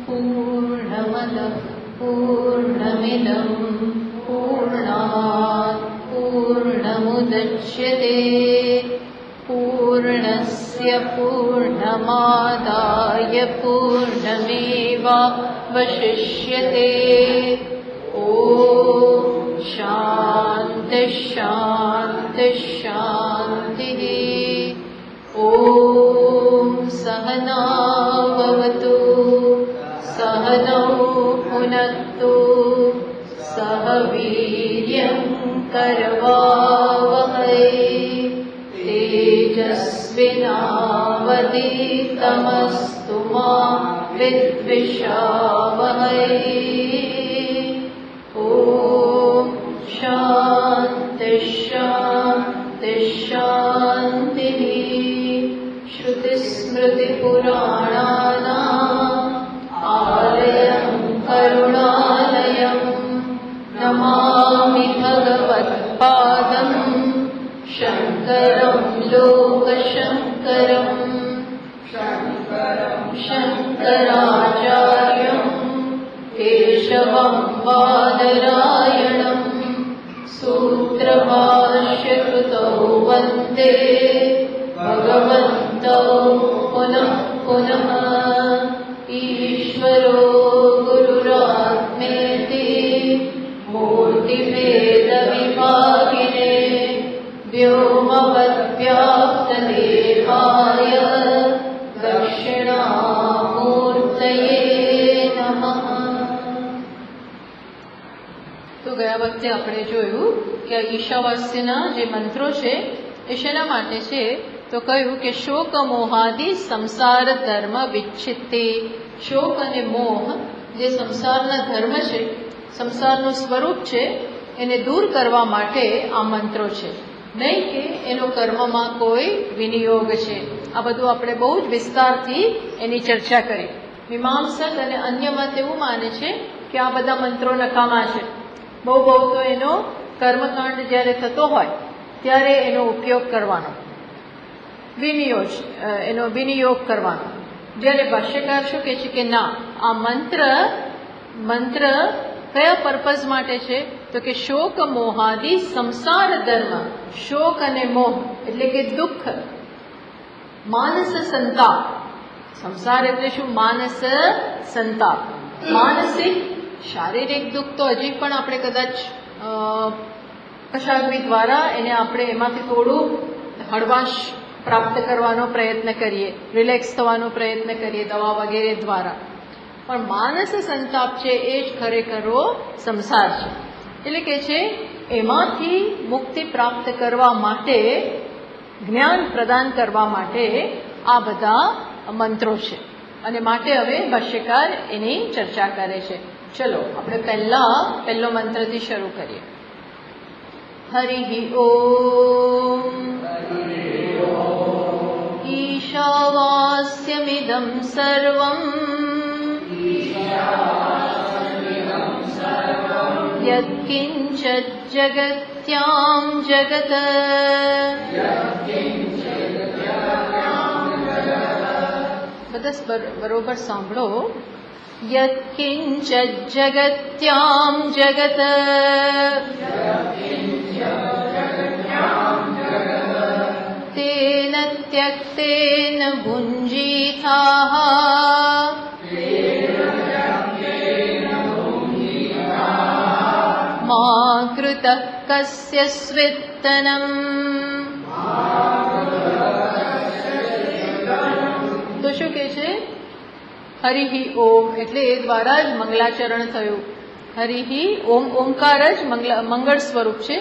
पूर्णमदः पूर्णमिदं पूर्णात् पूर्णमुदच्यते पूर्णस्य पूर्णमादाय पूर्णमेवावशिष्यते। ॐ शान्तिः शान्तिः शान्तिः। ॐ सहना भवतु सहनौ भुनक्तु सह वीर्यं करवावहै तेजस्विनावधीतमस्तु मा विद्विषावहै। ॐ शान्तिः शान्तिः शान्तिः। श्रुतिस्मृतिपुराणानाम् आलयं करुणालयं नमामि भगवत्पादं शङ्करं लोकशङ्करम् शङ्कराचार्यं केशवं बादरायणं सूत्रभाष्यकृतौ वन्दे भगवन्तौ पुनः पुनः। ईश्वरो गुरुरात्मेति मूर्तिभेदविभागिने व्योमवद्व्याप्तदेहाय दक्षिणामूर्तये नमः। तो ગયા વખતે આપણે જોયું કે ઈશાવાસ્યના જે મંત્રો છે એ શેના માટે છે, તો કહ્યું કે શોક મોહાદિ સંસાર ધર્મ વિચ્છિત્તે. શોક અને મોહ જે સંસારના ધર્મ છે, સંસારનું સ્વરૂપ છે, એને દૂર કરવા માટે આ મંત્રો છે, નહીં કે એનો કર્મમાં કોઈ વિનિયોગ છે. આ બધું આપણે બહુ જ વિસ્તારથી એની ચર્ચા કરી. મીમાંસક અને અન્ય મત એવું માને છે કે આ બધા મંત્રો નકામા છે. બહુ તો એનો કર્મકાંડ જ્યારે થતો હોય ત્યારે એનો ઉપયોગ કરવાનો, એનો વિનિયોગ કરવાનો. જ્યારે ભાષ્યકાર શું કહે છે કે ના, આ મંત્ર કયા પર્પઝ માટે છે, તો કે શોક મોહાદિ સંસાર ધર્મ. શોક અને મોહ એટલે કે દુઃખ, માનસ સંતાપ. સંસાર એટલે શું? માનસ સંતાપ. માનસિક શારીરિક દુઃખ તો હજી પણ આપણે કદાચ કશાગ્નિ દ્વારા એને આપણે એમાંથી થોડું હળવાશ પ્રાપ્ત કરવાનો પ્રયત્ન કરીએ, રિલેક્સ થવાનો પ્રયત્ન કરીએ દવા વગેરે દ્વારા. પણ માનસ સંતાપ છે એ જ ખરેખરો સંસાર છે. એટલે કે છે એમાંથી મુક્તિ પ્રાપ્ત કરવા માટે, જ્ઞાન પ્રદાન કરવા માટે આ બધા મંત્રો છે. અને માટે હવે ભાષ્યકાર એની ચર્ચા કરે છે. ચલો આપણે પહેલો મંત્રથી શરૂ કરીએ. હરિ ઓમ ઈશાવાસ્યમિદં સર્વં યત્કિંચિત જગત્યાં જગત. બધા બરોબર સાંભળો. યત્કિંચિત જગત્યાં જગત તેન ત્યક્તેન ભુંજીથાઃ મા કૃતઃ કસ્ય સ્વિત્તનમ. તો શું કે છે? હરિ ઓમ એટલે એ દ્વારા જ મંગલાચરણ થયું. હરિ ઓમ, ઓમકાર જ મંગળ સ્વરૂપ છે,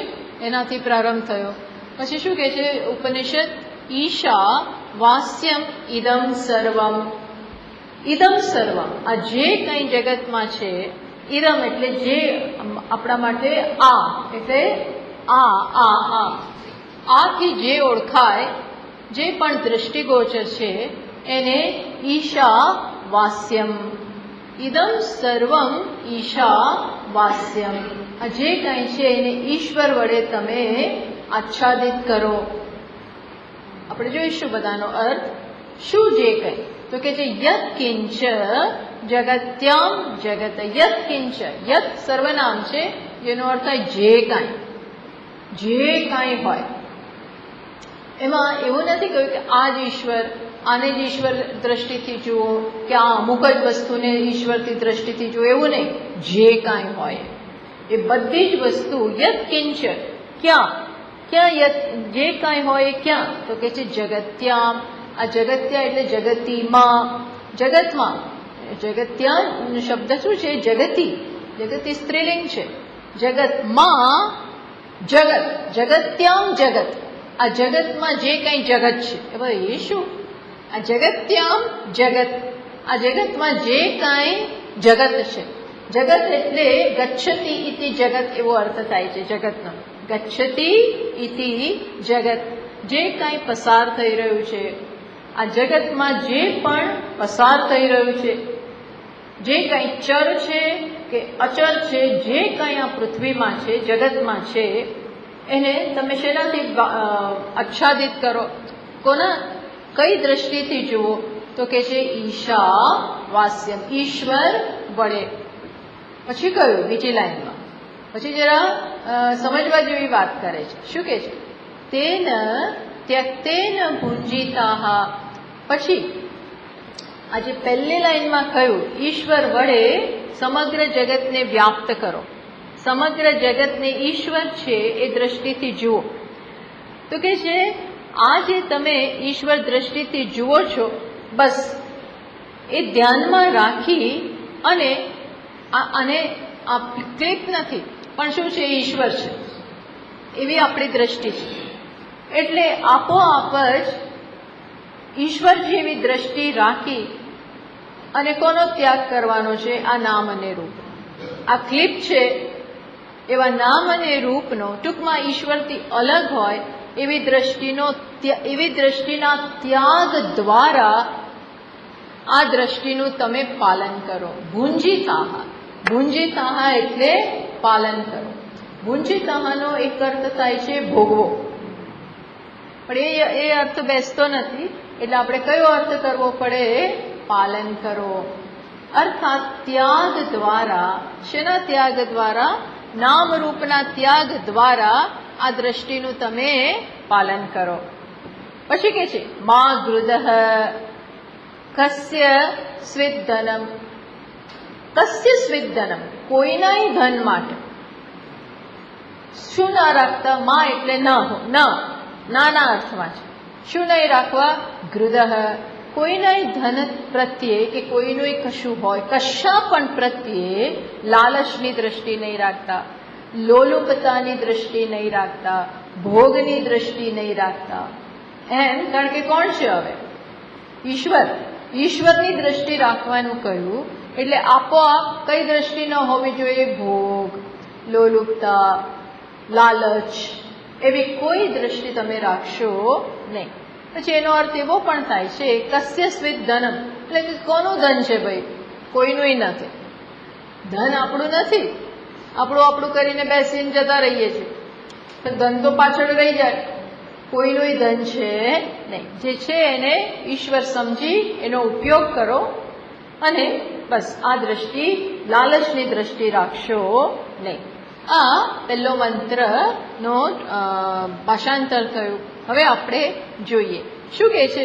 એનાથી પ્રારંભ થયો. પછી શું કે છે ઉપનિષદ? ઈશા વાસ્યમ ઇદમ સર્વમ. ઇદમ સર્વમ, આ જે કંઈ જગતમાં છે, ઇદમ એટલે જે આપણા માટે, આ એટલે આથી જે ઓળખાય, જે પણ દ્રષ્ટિગોચર છે એને ઈશા વાસ્યમ. ઇદમ સર્વમ ઈશા વાસ્યમ. આ જે કંઈ છે એને ઈશ્વર વડે તમે આચ્છાદિત કરો. આપણે જોઈશું બધાનો અર્થ. શું જે કંઈ, તો કે છે યત કિંચ જગત્યામ જગત. યત કિંચ, યત સર્વનામ છે જેનો અર્થ થાય જે કાંઈ હોય. એમાં એવું નથી કહ્યું કે આ જ ઈશ્વર, આને જ ઈશ્વર દ્રષ્ટિથી જુઓ કે આ અમુક જ વસ્તુને ઈશ્વરથી દ્રષ્ટિથી જુઓ, એવું નહીં. જે કાંઈ હોય એ બધી જ વસ્તુ યત કિંચ, ક્યાં યત, જે કાંઈ હોય એ ક્યાં, તો કે છે જગત્યામ. આ જગત્યા એટલે જગતીમાં, જગતમાં. જગત્યા શબ્દ શું છે? જગતી સ્ત્રીલિંગ છે. જગતમાં જગત, જગત્યામ જગત. આ જગતમાં જે કંઈ જગત છે હવે એ શું? આ જગત્યામ જગત, આ જગતમાં જે કાંઈ જગત છે. જગત એટલે ગચ્છતિ ઇતિ જગત એવો અર્થ થાય છે જગતનો. ગચ્છતિ ઇતિ જગત, જે કાંઈ પસાર થઈ રહ્યું છે, આ જગતમાં જે પણ પસાર થઈ રહ્યું છે, જે કાંઈ ચર છે કે અચર છે, જે કાંઈ આ પૃથ્વીમાં છે, જગતમાં છે, એને તમે શેનાથી આચ્છાદિત કરો? કોના, કઈ દ્રષ્ટિથી જુઓ? તો કે છે ઈશા વાસ્યમ, ઈશ્વર વડે. પછી કયું બીજી લાઈનમાં, પછી જરા સમજવા જેવી વાત કરે છે. શું કે છે? તેન ત્યક્તેન ભુંજીતાહ. પછી આજે પહેલી લાઈનમાં કહ્યું ઈશ્વર વડે સમગ્ર જગતને વ્યાપ્ત કરો, સમગ્ર જગતને ઈશ્વર છે એ દ્રષ્ટિથી જુઓ. તો કે છે આ જે તમે ઈશ્વર દ્રષ્ટિથી જુઓ છો, બસ એ ધ્યાનમાં રાખી અને આ ક્લિપ નથી પણ શું છે? ઈશ્વર છે એવી આપણી દ્રષ્ટિ છે. એટલે આપોઆપ જ ઈશ્વર જેવી દ્રષ્ટિ રાખી અને કોનો ત્યાગ કરવાનો છે? આ નામ અને રૂપ. આ ક્લિપ છે એવા નામ અને રૂપનો, ટૂંકમાં ઈશ્વરથી અલગ હોય એવી દ્રષ્ટિના ત્યાગ દ્વારા આ દ્રષ્ટિનું તમે પાલન કરો. ભુંજીતાહ એટલે પાલન કરો. ભુંજીતાહનો એક અર્થ થાય છે ભોગવો, પણ એ અર્થ બેસતો નથી. એટલે આપણે કયો અર્થ કરવો પડે? પાલન કરો. અર્થાત ત્યાગ દ્વારા, શેના ત્યાગ દ્વારા? નામ રૂપના ત્યાગ દ્વારા આ દ્રષ્ટિનું તમે પાલન કરો. પછી કે છે મા ગૃદઃ કસ્ય સ્વિદ્ધનમ. કસ્ય સ્વિદ્ધનમ, કોઈનાય ધન માટે શું ના રાખતા? માં એટલે નાના અર્થમાં છે. શું નહીં રાખવા? ગૃદઃ, કોઈનાય ધન પ્રત્યે કે કોઈનું કશું હોય, કશા પણ પ્રત્યે લાલચની દ્રષ્ટિ નહીં રાખતા, લોલુપતાની દ્રષ્ટિ નહીં રાખતા, ભોગની દ્રષ્ટિ નહીં રાખતા. એમ, કારણ કે કોણ છે હવે? ઈશ્વર. ઈશ્વરની દ્રષ્ટિ રાખવાનું કહ્યું એટલે આપોઆપ કઈ દ્રષ્ટિ ન હોવી જોઈએ? ભોગ, લોલુપતા, લાલચ એવી કોઈ દ્રષ્ટિ તમે રાખશો નહીં. પછી એનો અર્થ એવો પણ થાય છે કસ્ય સ્વિત ધનમ, એટલે કે કોનું ધન છે ભાઈ? કોઈનું નથી. ધન આપણું નથી, આપણું કરીને બેસીને જતા રહીએ છીએ, પણ ધન તો પાછળ રહી જાય. કોઈનું ધન છે નહીં. જે છે એને ઈશ્વર સમજી એનો ઉપયોગ કરો અને બસ આ દ્રષ્ટિ, લાલચની દ્રષ્ટિ રાખશો નહીં. આ પહેલો મંત્રનો ભાષાંતર થયું. હવે આપણે જોઈએ શું કહે છે.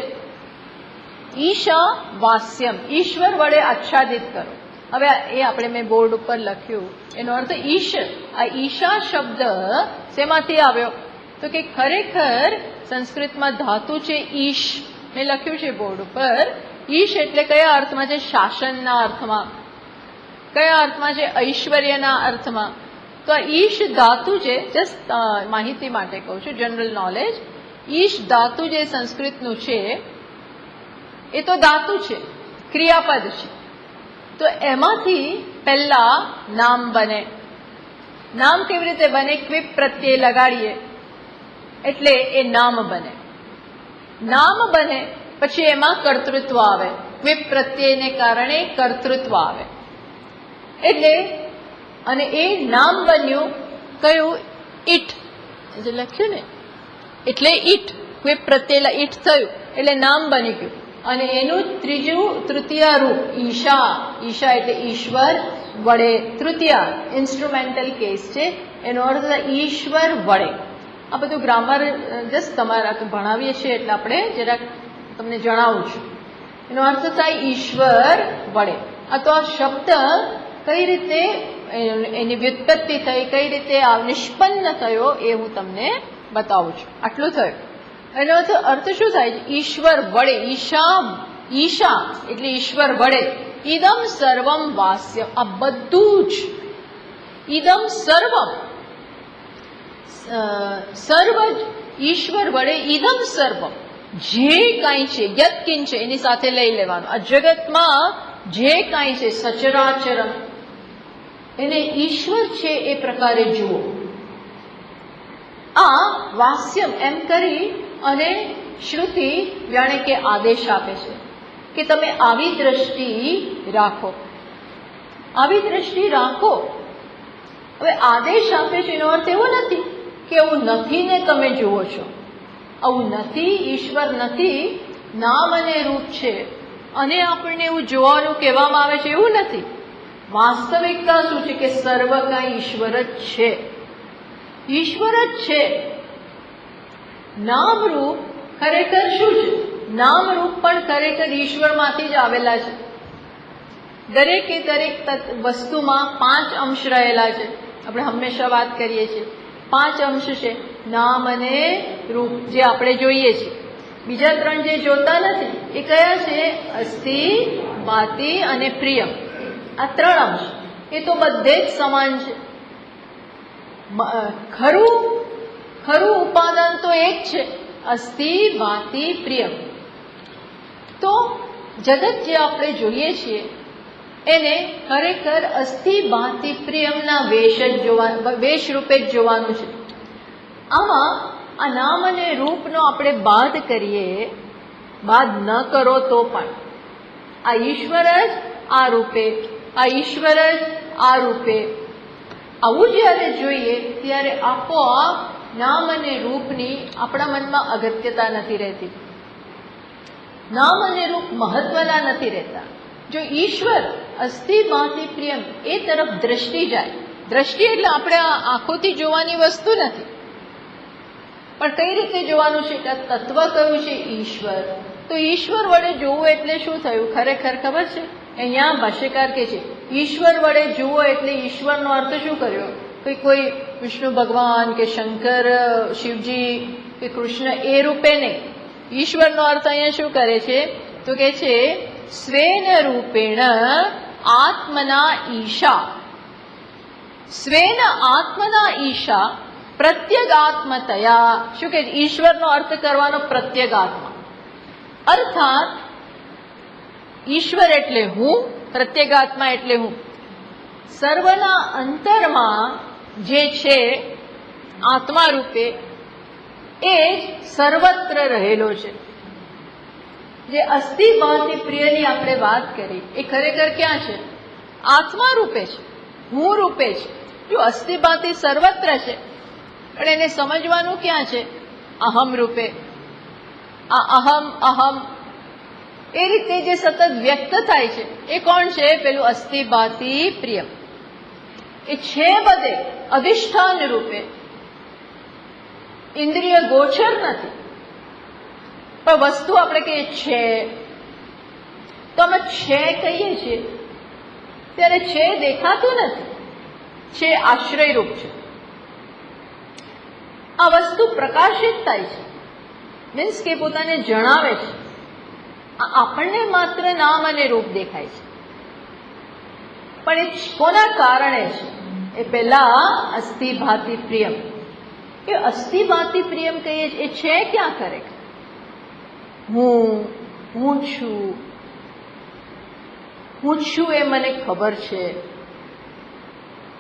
ઈશા વાસ્યમ, ઈશ્વર વડે આચ્છાદિત કરો. હવે એ આપણે મેં બોર્ડ ઉપર લખ્યું, એનો અર્થ ઈશ. આ ઈશા શબ્દ શેમાંથી આવ્યો? તો કે ખરેખર સંસ્કૃતમાં ધાતુ છે ઈશ. મેં લખ્યું છે બોર્ડ ઉપર. ઈશ એટલે કયા અર્થમાં છે? શાસનના અર્થમાં. કયા અર્થમાં છે? ઐશ્વર્યના અર્થમાં. તો આ ઈશ ધાતુ છે, જસ્ટ માહિતી માટે કહું છું, જનરલ નોલેજ. ઈશ ધાતુ જે સંસ્કૃતનું છે એ તો ધાતુ છે, ક્રિયાપદ છે. તો એમાંથી પહેલા નામ બને. નામ કેવી રીતે બને? ક્વિપ પ્રત્યે લગાડીએ એટલે એ નામ બને. નામ બને પછી એમાં કર્તૃત્વ આવે. ક્વિપ પ્રત્યેને કારણે કર્તૃત્વ આવે. એટલે અને એ નામ બન્યું કયું? ઈટ. જે લખ્યું ને એટલે ઈટ, ક્વિપ પ્રત્યે ઈટ થયું એટલે નામ બની ગયું. અને એનું તૃતીય રૂપ ઈશા. ઈશા એટલે ઈશ્વર વડે. તૃતીય ઇન્સ્ટ્રુમેન્ટલ કેસ છે, એનો અર્થ ઈશ્વર વડે. આ બધું ગ્રામર જસ્ટ તમારા ભણાવીએ છીએ એટલે આપણે જરાક તમને જણાવું છું. એનો અર્થ થાય ઈશ્વર વડે. આ તો આ શબ્દ કઈ રીતે એની વ્યુત્પત્તિ થઈ, કઈ રીતે નિષ્પન્ન થયો એ હું તમને બતાવું છું. આટલું થયું. એનો અર્થ શું થાય છે? ઈશ્વર વડે. ઈશા એટલે ઈશ્વર વડે. ઇદમ સર્વમ વાસ્ય. આ બધું જ ઇદમ સર્વમ, સર્વ જ ઈશ્વર વડે. ઇદમ સર્વમ જે કાંઈ છે, યત્કિંચ છે એની સાથે લઈ લેવાનું. આ જગતમાં જે કાંઈ છે સચરાચરમ એને ઈશ્વર છે એ પ્રકારે જુઓ. આ વાસ્યમ એમ કરી અને શ્રુતિ જાણે કે આદેશ આપે છે કે તમે આવી દ્રષ્ટિ રાખો, આવી દ્રષ્ટિ રાખો. હવે આદેશ આપે છે એનો અર્થ એવો નથી કે એવું નથી ને તમે જુઓ છો. આવું નથી, ઈશ્વર નથી, નામ અને રૂપ છે અને આપણને એવું જોવાનું કહેવામાં આવે છે એવું નથી. વાસ્તવિકતા શું છે કે સર્વ કાંઈ ઈશ્વર જ છે, ઈશ્વર જ છે. નામરૂપ ખરેખર શું છે? નામરૂપ પણ ખરેખર ઈશ્વરમાંથી જ આવેલા છે. દરેકે દરેક વસ્તુમાં 5 અંશ રહેલા છે. આપણે હંમેશા વાત કરીએ છીએ 5 અંશ છે, નામ અને રૂપ જે આપણે જોઈએ છીએ. બીજા 3 જે જોતા નથી એ કયા છે? અસ્થિ, ભાતિ અને પ્રિયમ. આ 3 અંશ એ તો બધે જ સમાન છે. ખરું ઉપાદાન તો એક છે, અસ્થિ, ભાતિ, પ્રિયમ. તો જગત જે આપણે જોઈએ છીએ એને ખરેખર અસ્થિ, ભાતિ, પ્રિયમના વેશ રૂપે જ જોવાનું છે. આમાં આ નામ અને રૂપનો આપણે બાદ કરીએ, બાદ ન કરો તો પણ આ ઈશ્વર જ આ રૂપે, આ ઈશ્વર જ આ રૂપે, આવું જ્યારે જોઈએ ત્યારે આપોઆપ નામ અને રૂપની આપણા મનમાં અગત્યતા નથી રહેતી. નામ અને રૂપ મહત્વના નથી રહેતા. જો ઈશ્વર અસ્થિ, ભાતિ, પ્રિયમ એ તરફ દ્રષ્ટિ જાય, દ્રષ્ટિ એટલે આપણે આંખોથી જોવાની વસ્તુ નથી, પણ કઈ રીતે જોવાનું છે કે તત્વ કયું છે? ઈશ્વર. તો ઈશ્વર વડે જોવું એટલે શું થયું ખરેખર ખબર છે? અહીંયા ભાષ્યકાર કહે છે ઈશ્વર વડે જુઓ એટલે ઈશ્વરનો અર્થ શું કર્યો? કોઈ વિષ્ણુ ભગવાન કે શંકર, શિવજી કે કૃષ્ણ એ રૂપે નહીં. ઈશ્વરનો અર્થ અહીંયા શું કરે છે? તો કે છે સ્વેન રૂપેણ આત્મના ઈશા. સ્વેન આત્મના ઈશા પ્રત્યગાત્મતયા. શું કે ઈશ્વરનો અર્થ કરવાનો પ્રત્યગાત્મા, અર્થાત ઈશ્વર એટલે હું, પ્રત્યેગાત્મા એટલે હું. સર્વના અંતરમાં જે છે આત્મા રૂપે એ જ સર્વત્ર રહેલો છે. જે અસ્થિ, ભાતિ, પ્રિયની આપણે વાત કરી એ ખરેખર ક્યાં છે? આત્મા રૂપે છે, હું રૂપે છે. જો અસ્થિ, ભાતિ સર્વત્ર છે પણ એને સમજવાનું ક્યાં છે? અહમ રૂપે. આ અહમ એ રીતે જે સતત વ્યક્ત થાય છે એ કોણ છે? પેલું અસ્થિ, ભાતિ, પ્રિયમ. એ છે બધે અધિષ્ઠાન રૂપે, ઇન્દ્રિય ગોચર નથી, પણ વસ્તુ આપણે કહીએ છે. તો અમે છે કહીએ છીએ ત્યારે છે દેખાતું નથી, છે આશ્રય રૂપ છે. આ વસ્તુ પ્રકાશિત થાય છે, મીન્સ કે પોતાને જણાવે છે. આપણને માત્ર નામ અને રૂપ દેખાય છે, પણ એ કોના કારણે છે? એ પહેલા અસ્થિ, ભાતિ, પ્રિયમ. એ અસ્થિ, ભાતિ, પ્રિયમ કહીએ એ છે ક્યાં ખરેખર? હું છું એ મને ખબર છે,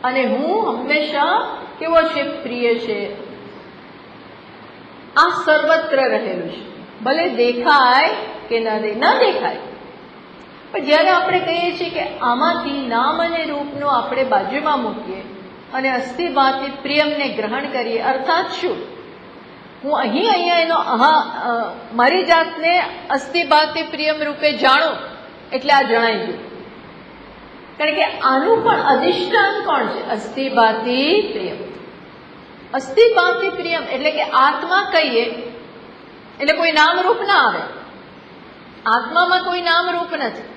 અને હું હંમેશા કેવો છે? પ્રિય છે. આ સર્વત્ર રહેલું છે, ભલે દેખાય કે ન દેખાય. પણ જ્યારે આપણે કહીએ છીએ કે આમાંથી નામ અને રૂપનો આપણે બાજુમાં મૂકીએ અને અસ્થિ, ભાતિ, પ્રિયમને ગ્રહણ કરીએ, અર્થાત શું? હું અહીંયા એનો મારી જાતને અસ્તિ ભાતિ પ્રિયમ રૂપે જાણું એટલે આ જણાઈ ગયું. કારણ કે આનું પણ અધિષ્ઠાન કોણ છે? અસ્તિ ભાતિ પ્રિયમ. અસ્તિ ભાતિ પ્રિયમ એટલે કે આત્મા કહીએ એટલે કોઈ નામ રૂપ ના આવે. આત્મામાં કોઈ નામ રૂપ નથી.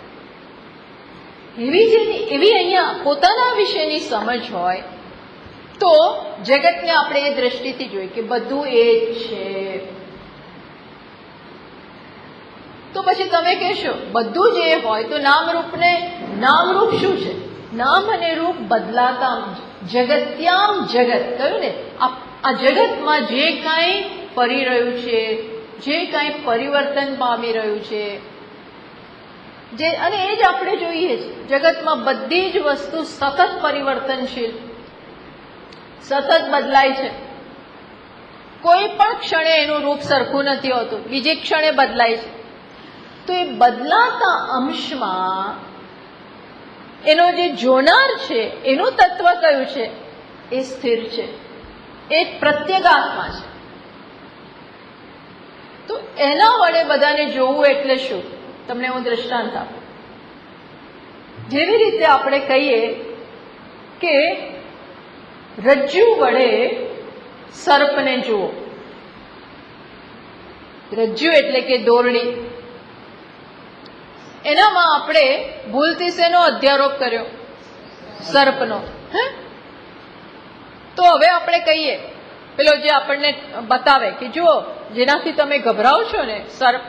એવી અહીંયા પોતાના વિશેની સમજ હોય તો જગતને આપણે એ દ્રષ્ટિથી જોઈએ કે બધું એ જ છે. તો પછી તમે કહેશો બધું જ એ હોય તો નામરૂપને નામરૂપ શું છે? નામ અને રૂપ બદલાતા જગત્યામ જગત કહ્યું ને. આ જગતમાં જે કાંઈ ફરી રહ્યું છે, જે કાંઈ પરિવર્તન પામી રહ્યું છે, અને એ જ આપણે જોઈએ છીએ. જગતમાં બધી જ વસ્તુ સતત પરિવર્તનશીલ, સતત બદલાય છે. કોઈ પણ ક્ષણે એનું રૂપ સરખું નથી હોતું, બીજી ક્ષણે બદલાય છે. તો એ બદલાતા અંશમાં એનો જે જોનાર છે એનું તત્વ કયું છે? એ સ્થિર છે, એ પ્રત્યેગાત્મા છે. તો એના વડે બધાને જોવું એટલે શું? તમને હું દ્રષ્ટાંત આપું. જેવી રીતે આપણે કહીએ કે રજ્જુ વડે સર્પને જુઓ. રજ્જુ એટલે કે દોરડી. એનામાં આપણે ભૂલથી શેનો અધ્યારોપ કર્યો? સર્પનો. તો હવે આપણે કહીએ, પેલો જે આપણને બતાવે કે જુઓ જેનાથી તમે ગભરાઓ છો ને સર્પ,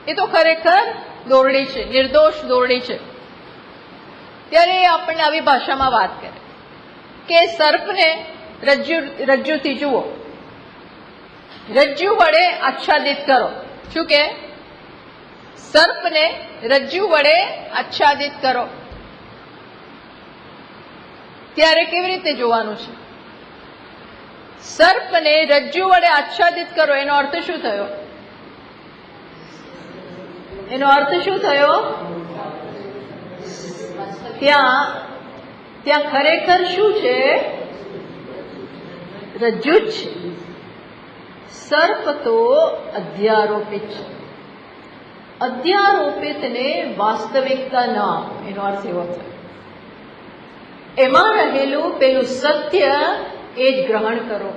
એ તો ખરેખર દોરડી છે, નિર્દોષ દોરડી છે. ત્યારે એ આપણને આવી ભાષામાં વાત કરે કે સર્પને રજ્જુથી જુઓ, રજ્જુ વડે આચ્છાદિત કરો. શું કે? સર્પને રજ્જુ વડે આચ્છાદિત કરો. ત્યારે કેવી રીતે જોવાનું છે? સર્પને રજ્જુ વડે આચ્છાદિત કરો એનો અર્થ શું થયો? એનો અર્થ શું થયો? ત્યાં ખરેખર શું છે? રજ્જુ જ છે. સર્પ તો અધ્યારોપિત છે. અધ્યારોપિતને વાસ્તવિકતા ના આપો એનો અર્થ એવો થયો. એમાં રહેલું પેલું સત્ય એ જ ગ્રહણ કરો,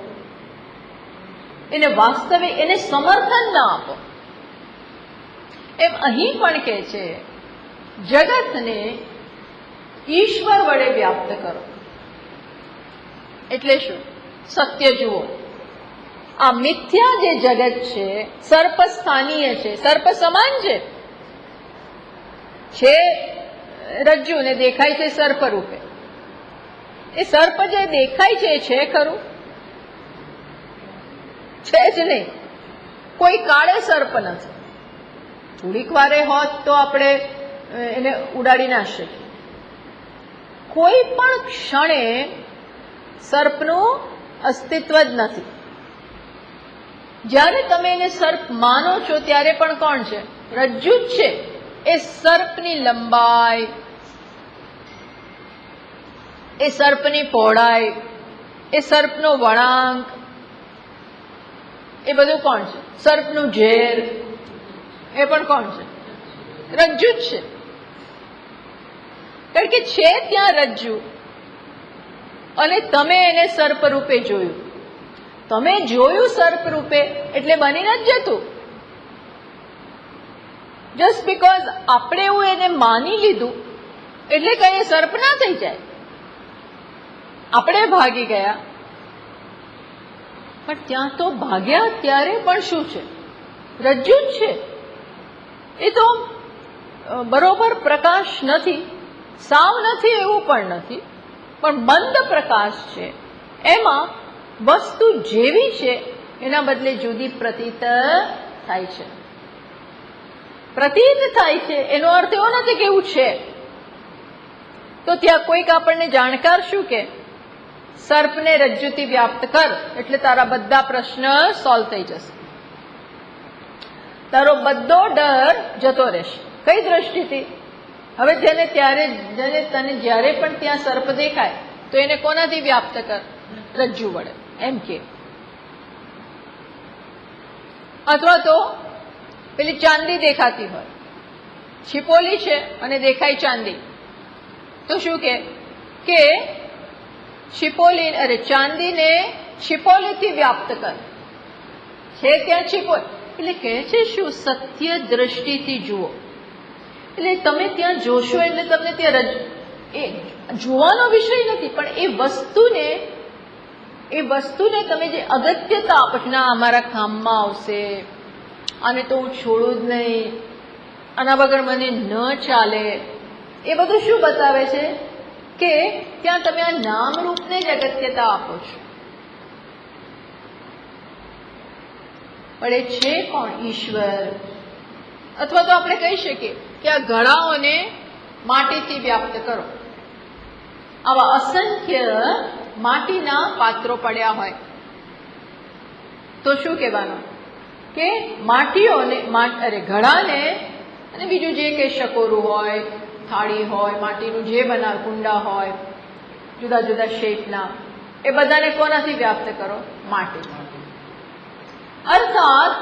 એને વાસ્તવિક, એને સમર્થન ના આપો. એમ અહીં પણ કહે છે જગતને ઈશ્વર વડે વ્યાપ્ત કરો. એટલે શું? સત્ય જુઓ. આ મિથ્યા જે જગત છે સર્પ સ્થાનીય છે, સર્પ સમાન છે રજ્જુ ને દેખાય છે સર્પ રૂપે. એ સર્પ જે દેખાય છે એ છે ખરું? છે જ નહીં. કોઈ કાળે સર્પ નથી. થોડીક વારે હોત તો આપણે એને ઉડાડી ના શકીએ. કોઈ પણ ક્ષણે સર્પનું અસ્તિત્વ જ નથી. જ્યારે તમે એને સર્પ માનો છો ત્યારે પણ કોણ છે? રજ્જુ જ છે. એ સર્પની લંબાઈ, એ સર્પની પહોળાઈ, એ સર્પનો વળાંક, એ બધું કોણ છે? સર્પનું ઝેર, એ પણ કોણ છે? રજ્જુ જ છે. કારણ કે છે ત્યાં રજ્જુ અને તમે એને સર્પ રૂપે જોયું. તમે જોયું સર્પ રૂપે એટલે બની નથી જતું. જસ્ટ બીકોઝ આપણે એવું એને માની લીધું એટલે કઈ સર્પ ના થઈ જાય. આપણે ભાગી ગયા, પણ ત્યાં તો ભાગ્યા ત્યારે પણ શું છે? રજ્જુ જ છે. એ તો બરોબર પ્રકાશ નથી, સાવ નથી એવું પણ નથી, પણ મંદ પ્રકાશ છે. એમાં વસ્તુ જેવી છે એના બદલે જુદી પ્રતીત થાય છે. પ્રતીત થાય છે એનો અર્થ એવો નથી કે એવું છે. તો ત્યાં કોઈક આપણને જાણકાર શું કે સર્પને રજ્જુથી વ્યાપ્ત કર એટલે તારા બધા પ્રશ્ન સોલ્વ થઈ જશે, તારો બધો ડર જતો રહેશે. કઈ દ્રષ્ટિથી? હવે જેને તને જ્યારે પણ ત્યાં સર્પ દેખાય તો એને કોનાથી વ્યાપ્ત કર? રજ્જુ વડે. એમ કે અથવા તો પેલી ચાંદી દેખાતી હોય, છિપોલી છે અને દેખાય ચાંદી, તો શું કે છિપોલી અરે ચાંદીને છિપોલીથી વ્યાપ્ત કર, છે ત્યાં છિપોલી. એટલે કહે છે શું? સત્ય દ્રષ્ટિથી જુઓ. એટલે તમે ત્યાં જોશો એટલે તમને ત્યાં એ જોવાનો વિષય નથી, પણ એ વસ્તુને તમે જે અગત્યતા આપો છો, ના અમારા કામમાં આવશે, આને તો હું છોડું જ નહીં, આના વગર મને ન ચાલે, એ બધું શું બતાવે છે કે ત્યાં તમે આ નામરૂપને જ અગત્યતા આપો છો. પણ એ છે કોણ? ઈશ્વર. અથવા તો આપણે કહી શકીએ કે આ ઘડાઓને માટીથી વ્યાપ્ત કરો. આવા અસંખ્ય માટીના પાત્રો પડ્યા હોય તો શું કહેવાનું? કે માટીઓને ઘડાને, અને બીજું જે કંઈ શકોરું હોય, થાળી હોય, માટીનું જે બનાવ, કુંડા હોય જુદા જુદા શેપના, એ બધાને કોનાથી વ્યાપ્ત કરો? માટી. અર્થાત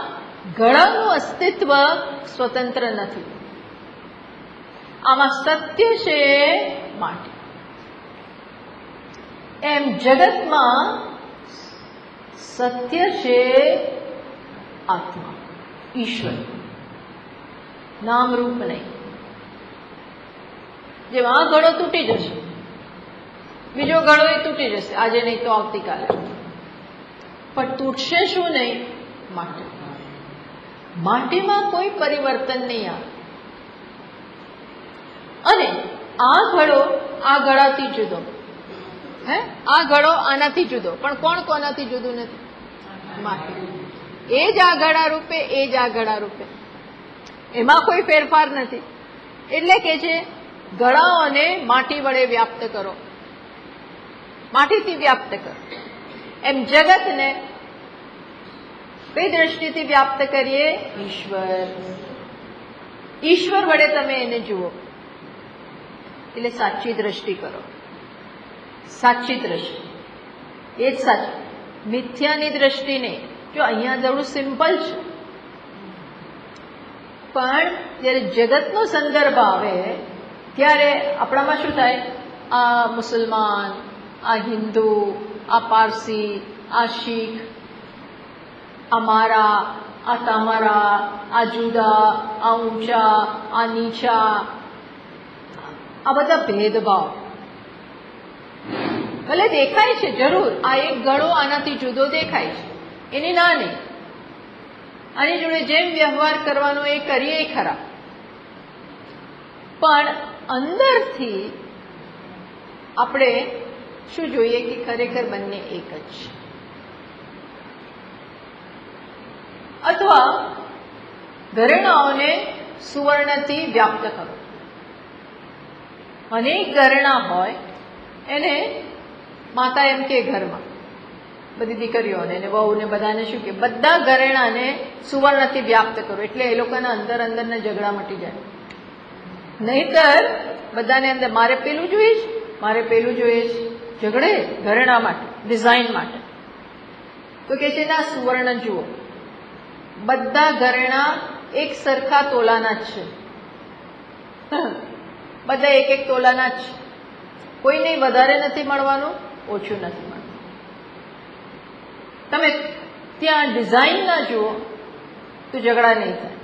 ઘડાનું અસ્તિત્વ સ્વતંત્ર નથી. આમાં સત્ય છે માટી. એમ જગતમાં સત્ય છે આત્મા, ઈશ્વર, નામરૂપ નહીં. જેમ આ ઘડો તૂટી જશે, બીજો ઘડો એ તૂટી જશે, આજે નહીં તો આવતીકાલે, પણ તૂટશે શું નહીં? માટી. માટીમાં કોઈ પરિવર્તન નહીં આવે. અને આ ઘડો આ ઘડાથી જુદો, આ ઘડો આનાથી જુદો, પણ કોણ કોનાથી જુદું નથી? માટી. એ જ આ ઘડા રૂપે, એ જ આ ઘડા રૂપે, એમાં કોઈ ફેરફાર નથી. એટલે કે છે ઘડાઓને માટી વડે વ્યાપ્ત કરો, માટીથી વ્યાપ્ત કરો. એમ જગતને કઈ દ્રષ્ટિથી વ્યાપ્ત કરીએ? ઈશ્વર. ઈશ્વર વડે તમે એને જુઓ, એટલે સાચી દ્રષ્ટિ કરો. સાચી દ્રષ્ટિ એ જ સાચી, મિથ્યાની દ્રષ્ટિ નહીં. જો અહીંયા થોડું સિમ્પલ છે, પણ જ્યારે જગતનો સંદર્ભ આવે ત્યારે આપણામાં શું થાય? આ મુસલમાન, આ હિન્દુ, આ પારસી, આ શીખ, આ મારા, આ તમારા, આ જુદા, આ ઊંચા, આ નીચા, આ બધા ભેદભાવ ભલે દેખાય છે જરૂર. આ એક ઘડો આનાથી જુદો દેખાય છે, એની ના નહીં. આની જોડે જેમ વ્યવહાર કરવાનો એ કરીએ ખરા, પણ અંદરથી આપણે શું જોઈએ કે ખરેખર બંને એક જ છે. અથવા ઘરેણાઓને સુવર્ણથી વ્યાપ્ત કરો. અનેક ઘરેણા હોય, એને માતા એમ કે ઘરમાં બધી દીકરીઓને ને વહુને બધાને શું કે બધા ઘરેણાને સુવર્ણથી વ્યાપ્ત કરો, એટલે એ લોકોના અંદરના ઝઘડા મટી જાય. નહીતર બધાને અંદર મારે પેલું જોઈએ છે, મારે પેલું જોઈએ છે, ઝઘડે ઘરેણા માટે, ડિઝાઇન માટે. તો કે છે ના, સુવર્ણ જુઓ, બધા ઘરેણા એક સરખા તોલાના જ છે, બધા એક એક તોલાના જ છે. કોઈને વધારે નથી મળવાનું, ઓછું નથી મળવાનું. તમે ત્યાં ડિઝાઇન ના જુઓ તો ઝઘડા નહીં થાય.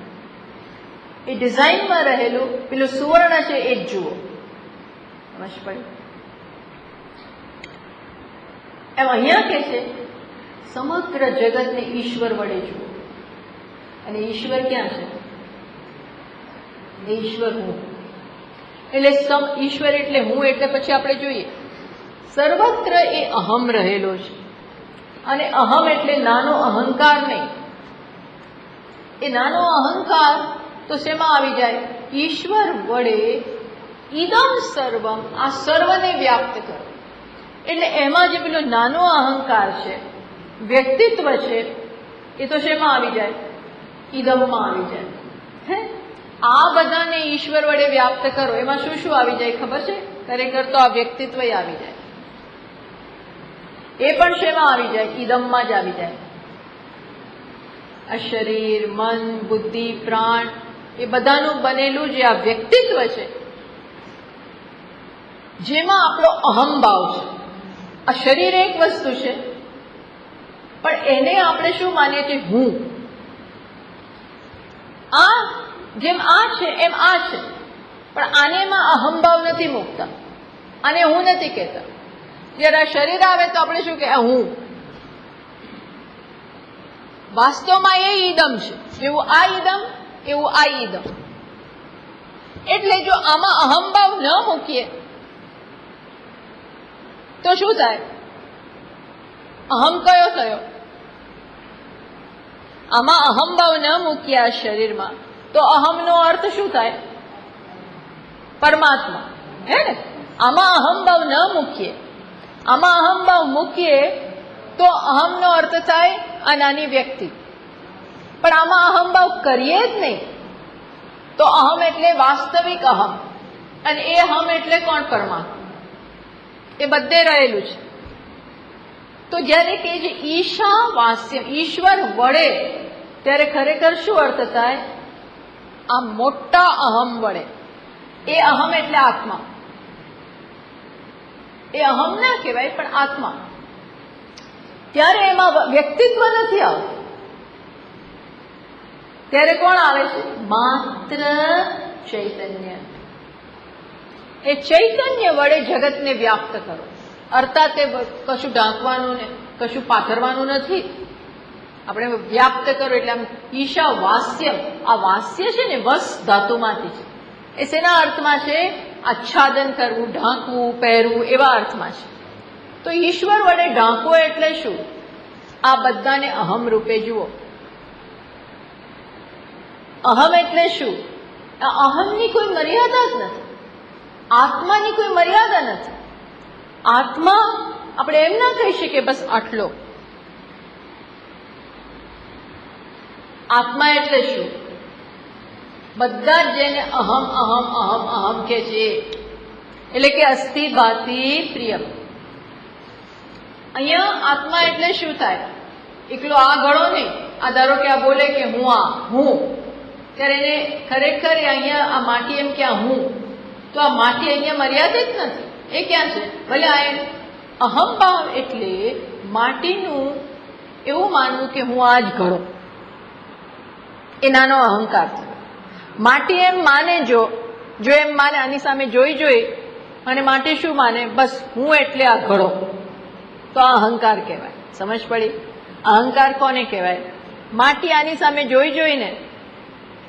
એ ડિઝાઇનમાં રહેલું પેલું સુવર્ણ છે એ જ જુઓ. સમજ પડી? એમ અહીંયા કે છે સમગ્ર જગતને ઈશ્વર વડે જુઓ. અને ઈશ્વર ક્યાં છે? ઈશ્વર હું. એટલે ઈશ્વર એટલે હું, એટલે પછી આપણે જોઈએ સર્વત્ર એ અહમ રહેલો છે. અને અહમ એટલે નાનો અહંકાર નહીં. એ નાનો અહંકાર તો શેમાં આવી જાય? ઈશ્વર વડે ઇદમ સર્વમ, આ સર્વને વ્યાપ્ત કરો. એટલે એમાં જે પેલો નાનો અહંકાર છે, વ્યક્તિત્વ છે, એ તો શેમાં આવી જાય? ઇદમમાં આવી જાય. આ બધાને ઈશ્વર વડે વ્યાપ્ત કરો, એમાં શું શું આવી જાય ખબર છે? ખરેખર તો આ વ્યક્તિત્વ આવી જાય. એ પણ શેમાં આવી જાય? ઇદમમાં જ આવી જાય. આ શરીર, મન, બુદ્ધિ, પ્રાણ એ બધાનું બનેલું જે આ વ્યક્તિત્વ છે, જેમાં આપણો અહમભાવ છે. આ શરીર એક વસ્તુ છે, પણ એને આપણે શું માનીએ છીએ? હું. આ જેમ આ છે એમ આ છે, પણ આને એમાં અહમભાવ નથી મૂકતા, આને હું નથી કહેતા. જ્યારે આ શરીર આવે તો આપણે શું કહે? હું. વાસ્તવમાં એ ઈદમ છે, જેવું આ ઈદમ એવું આ ઈદમ. એટલે જો આમાં અહમભાવ ન મૂકીએ તો શું થાય? અહમ કયો થયો? આમાં અહમભાવ ન મૂકીએ આ શરીરમાં તો અહમનો અર્થ શું થાય? પરમાત્મા. હે ને? આમાં અહમભાવ ન મૂકીએ, આમાં અહમભાવ મૂકીએ તો અહમનો અર્થ થાય આ નાની વ્યક્તિ. પણ આમાં અહમભાવ કરીએ જ નહીં તો અહમ એટલે વાસ્તવિક અહમ, અને એ અહમ એટલે કોણ? પરમાત્મા. એ બધે રહેલું છે. તો જ્યારે કે જે ઈશા વાસ્ય, ઈશ્વર વડે, ત્યારે ખરેખર શું અર્થ થાય? આ મોટા અહમ વડે. એ અહમ એટલે આત્મા. એ અહમ ના કહેવાય, પણ આત્મા. ત્યારે એમાં વ્યક્તિત્વ નથી આવતું. ત્યારે કોણ આવે છે? માત્ર ચૈતન્ય. એ ચૈતન્ય વડે જગતને વ્યાપ્ત કરો. અર્થાત એ કશું ઢાંકવાનું ને કશું પાથરવાનું નથી. આપણે વ્યાપ્ત કરો એટલે આમ ઈશા વાસ્ય. આ વાસ્ય છે ને વસ ધાતુમાંથી છે. એ શેના અર્થમાં છે? આચ્છાદન કરવું, ઢાંકવું, પહેરવું, એવા અર્થમાં છે. તો ઈશ્વર વડે ઢાંકવો એટલે શું? આ બધાને અહમ રૂપે જુઓ. અહમ એટલે શું? આ અહમની કોઈ મર્યાદા જ નથી. આત્માની કોઈ મર્યાદા નથી. આત્મા આપણે એમ ના કહી શકીએ બસ આટલો. આત્મા એટલે શું? બધા જ જેને અહમ અહમ અહમ અહમ કે છે, એટલે કે અસ્થિ ભાતિ પ્રિયમ. અહીંયા આત્મા એટલે શું થાય? એકલો આ ઘડો નહીં. આ ધારો કે આ બોલે કે હું આ હું, ત્યારે એને ખરેખર અહીંયા આ માટી એમ કે હું, તો આ માટી અહીંયા મર્યાદિત નથી. એ ક્યાં છે? ભલે આ અહમભાવ એટલે માટીનું એવું માનવું કે હું આ જ ઘડો, એ નાનો અહંકાર છે. માટી એમ માને, જો એમ માને, આની સામે જોઈ અને માટી શું માને? બસ હું એટલે આ ઘડો, તો આ અહંકાર કહેવાય. સમજ પડી? અહંકાર કોને કહેવાય? માટી આની સામે જોઈને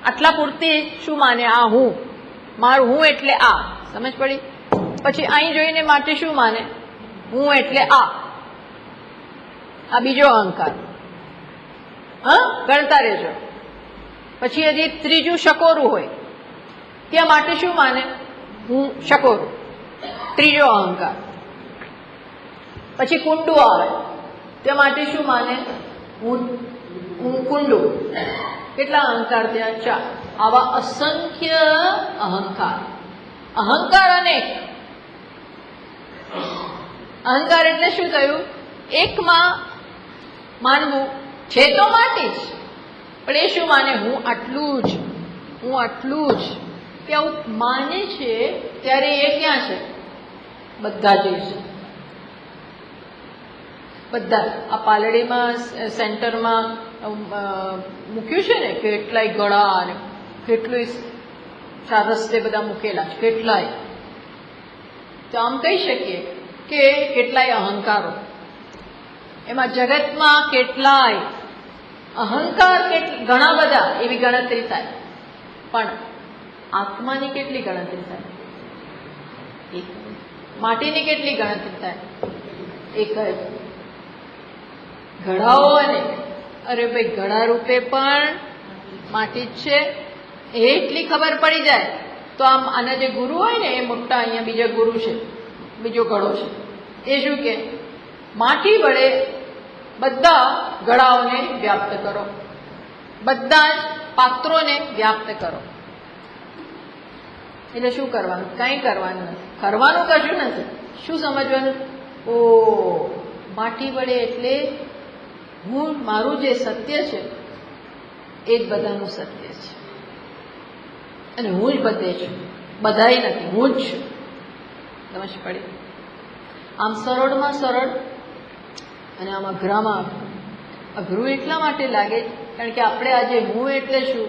આટલા પૂરતી શું માને? આ હું, મારું હું એટલે આ. સમજ પડી? પછી અહીં જોઈને માટી શું માને? હું એટલે આ. આ બીજો અહંકાર. હા, ગણતા રહેજો. પછી હજી ત્રીજું શકોરું હોય, ત્યાં માટી શું માને? હું શકોરું, ત્રીજો અહંકાર. પછી કુંડું આવે, ત્યાં માટી શું માને? હું કુંડું. કેટલા અહંકાર થયા? 4. આવા અસંખ્ય અહંકાર. અહંકાર અનેક. અહંકાર એટલે શું થયું? એકમાં માનવું છે તો માટી જ, પણ એ શું માને? હું આટલું જ, હું આટલું જ. કે આવું માને છે ત્યારે એ ક્યાં છે? બધા જ છે. બધા આ પાલડીમાં સેન્ટરમાં મૂક્યું છે ને, કેટલાય ગળા અને કેટલું રસ્તે બધા મૂકેલા છે, કેટલાય. તો આમ કહી શકીએ કે કેટલાય અહંકારો. એમાં જગતમાં કેટલાય અહંકાર, ઘણા બધા, એવી ગણતરી થાય. પણ આત્માની કેટલી ગણતરી થાય? એક. માટીની કેટલી ગણતરી થાય? એક જ. ઘડાઓ અને અરે ભાઈ, ઘડા રૂપે પણ માટી જ છે, એટલી ખબર પડી જાય તો આમ આના જે ગુરુ હોય ને, એ મોટા અહીંયા બીજા ગુરુ છે, બીજો ઘડો છે, એ શું કે માટી વડે બધા ઘડાઓને વ્યાપ્ત કરો, બધા જ પાત્રોને વ્યાપ્ત કરો. એટલે શું કરવાનું? કંઈ કરવાનું નથી. કરવાનું કશું નથી. શું સમજવાનું? ઓ માટી વડે એટલે હું મારું જે સત્ય છે એ જ બધાનું સત્ય છે. અને હું જ બધે છું, બધાય નથી, હું જ છું. સમજ પડી? આમ સરળમાં સરળ અને આમ અઘરામાં અઘરું એટલા માટે લાગે કારણ કે આપણે આજે હું એટલે શું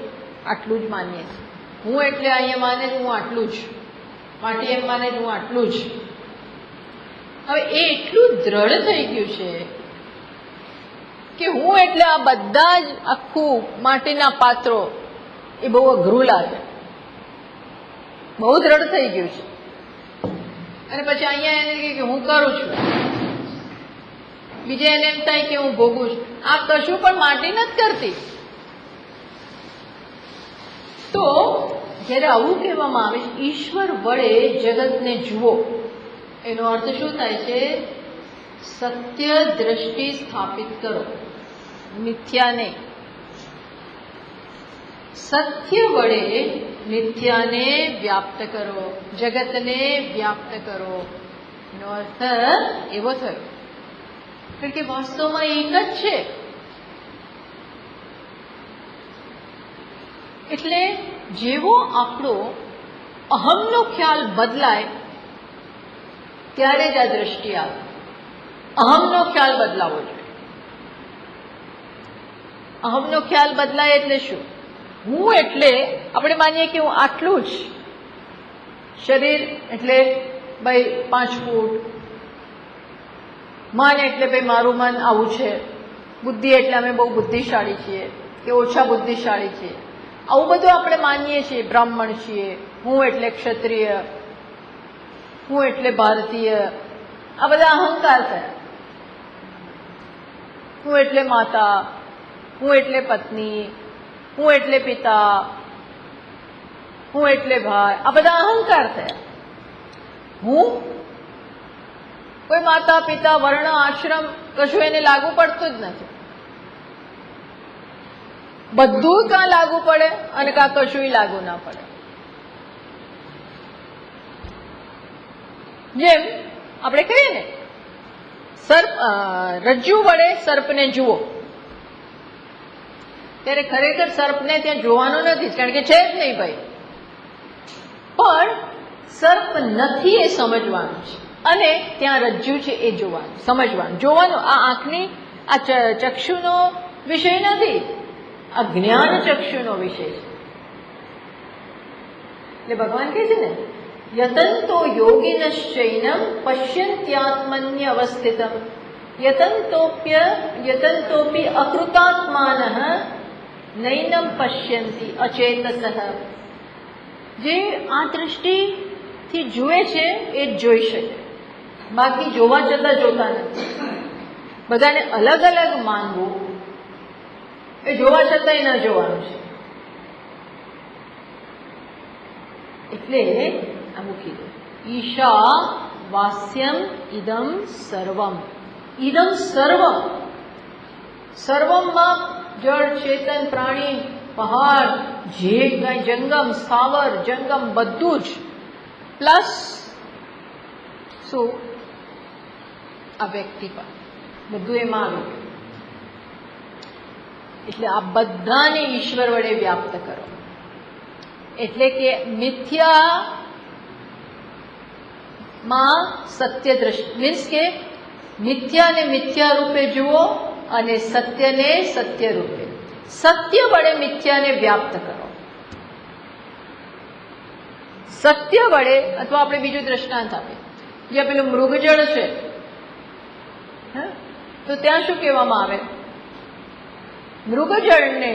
આટલું જ માનીએ છીએ. હું એટલે અહીંયા માને હું આટલું જ, પાટી એમ માને હું આટલું જ. હવે એ એટલું દ્રઢ થઈ ગયું છે કે હું એટલે આ બધા જ આખું માટીના પાત્રો, એ બહુ અઘરું લાગે, બહુ દ્રઢ થઈ ગયું છે. અને પછી અહીંયા એને કહે કે હું કરું છું, બીજે એને એમ થાય કે હું ભોગું છું. આ કશું પણ માટી નથી કરતી. તો જ્યારે આવું કહેવામાં આવે છે ઈશ્વર વડે જગતને જુઓ, એનો અર્થ શું થાય છે? સત્ય દ્રષ્ટિ સ્થાપિત કરો, મિથ્યા નહીં. સત્ય વડે મિથ્યાને વ્યાપ્ત કરો, જગતને વ્યાપ્ત કરો. એનો અર્થ એવો થયો કારણ કે વાસ્તવમાં એક જ છે. એટલે જેવો આપણો અહમનો ખ્યાલ બદલાય ત્યારે જ આ દ્રષ્ટિ આવે. અહમનો ખ્યાલ બદલાવો જોઈએ. અહમનો ખ્યાલ બદલાય એટલે શું? હું એટલે આપણે માનીએ કે હું આટલું જ, શરીર એટલે ભાઈ 5 ફૂટ, મન એટલે ભાઈ મારું મન આવું છે, બુદ્ધિ એટલે અમે બહુ બુદ્ધિશાળી છીએ કે ઓછા બુદ્ધિશાળી છીએ, આવું બધું આપણે માનીએ છીએ. બ્રાહ્મણ છીએ, હું એટલે ક્ષત્રિય, હું એટલે ભારતીય, આ બધા અહંકાર થયા. હું એટલે માતા, હું એટલે પત્ની, હું એટલે પિતા, હું એટલે ભાઈ, આ બધા અહંકાર થયા. હું કોઈ માતા પિતા વર્ણ આશ્રમ કશું એને લાગુ પડતું જ નથી. બધું કાં લાગુ પડે અને કાં કશું લાગુ ના પડે. જેમ આપણે કહીએ ને સર્પ, રજ્જુ વડે સર્પને જુઓ, ત્યારે ખરેખર સર્પને ત્યાં જોવાનો નથી કારણ કે છે જ નહીં ભાઈ, પણ સર્પ નથી એ સમજવાનું છે અને ત્યાં રજ્જુ છે એ જોવાનું, સમજવાનું, જોવાનું. આ આંખની આ ચક્ષુનો વિષય નથી, આ જ્ઞાન ચક્ષુનો વિષય છે. એટલે ભગવાન કહે છે ને યતંતો યોગિનશ્ચૈનમ પશ્યન્ત્યાત્મન્ય અવસ્થિતમ યતંતોપી અકૃતાત્માનઃ નૈનમ પશ્યંતિ અચેતસઃ. જે આ દ્રષ્ટિથી જુએ છે એ જ જોઈ શકે, બાકી જોવા છતાં જોતા નથી. બધાને અલગ અલગ માનવું એ જોવા છતાંય ન જોવાનું છે. એટલે આ મૂકી દો. ઈશા વાસ્યમ ઇદમ સર્વમ. ઇદમ સર્વમ, સર્વમમાં જળ, ચેતન, પ્રાણી, પહાડ, જે કઈ જંગમ, સ્થાવર જંગમ બધું જ, પ્લસ શું આ વ્યક્તિ પણ બધું એમાં આવ્યું. એટલે આ બધાને ઈશ્વર વડે વ્યાપ્ત કરો. એટલે કે મિથ્યામાં સત્ય દ્રષ્ટિ, મીન્સ કે મિથ્યાને મિથ્યા રૂપે જુઓ અને સત્યને સત્ય રૂપે. સત્ય વડે મિથ્યાને વ્યાપ્ત કરો. સત્ય વડે, અથવા આપણે બીજું દ્રષ્ટાંત આપીએ, જે પેલું મૃગજળ છે, તો ત્યાં શું કહેવામાં આવે? મૃગજળને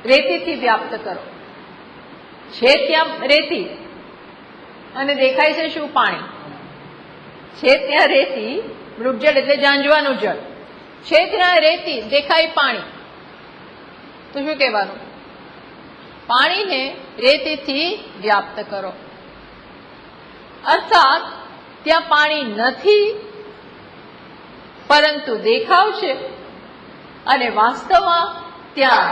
રેતીથી વ્યાપ્ત કરો. છે ત્યાં રેતી અને દેખાય છે શું? પાણી. છે ત્યાં રેતી, મૃગજળ એટલે ઝાંઝવાનું જળ, છે ત્યાં રેતી, દેખાય પાણી, તો શું કહેવાનું? પાણીને રેતીથી વ્યાપ્ત કરો. અર્થાત ત્યાં પાણી નથી પરંતુ દેખાવ છે અને વાસ્તવમાં ત્યાં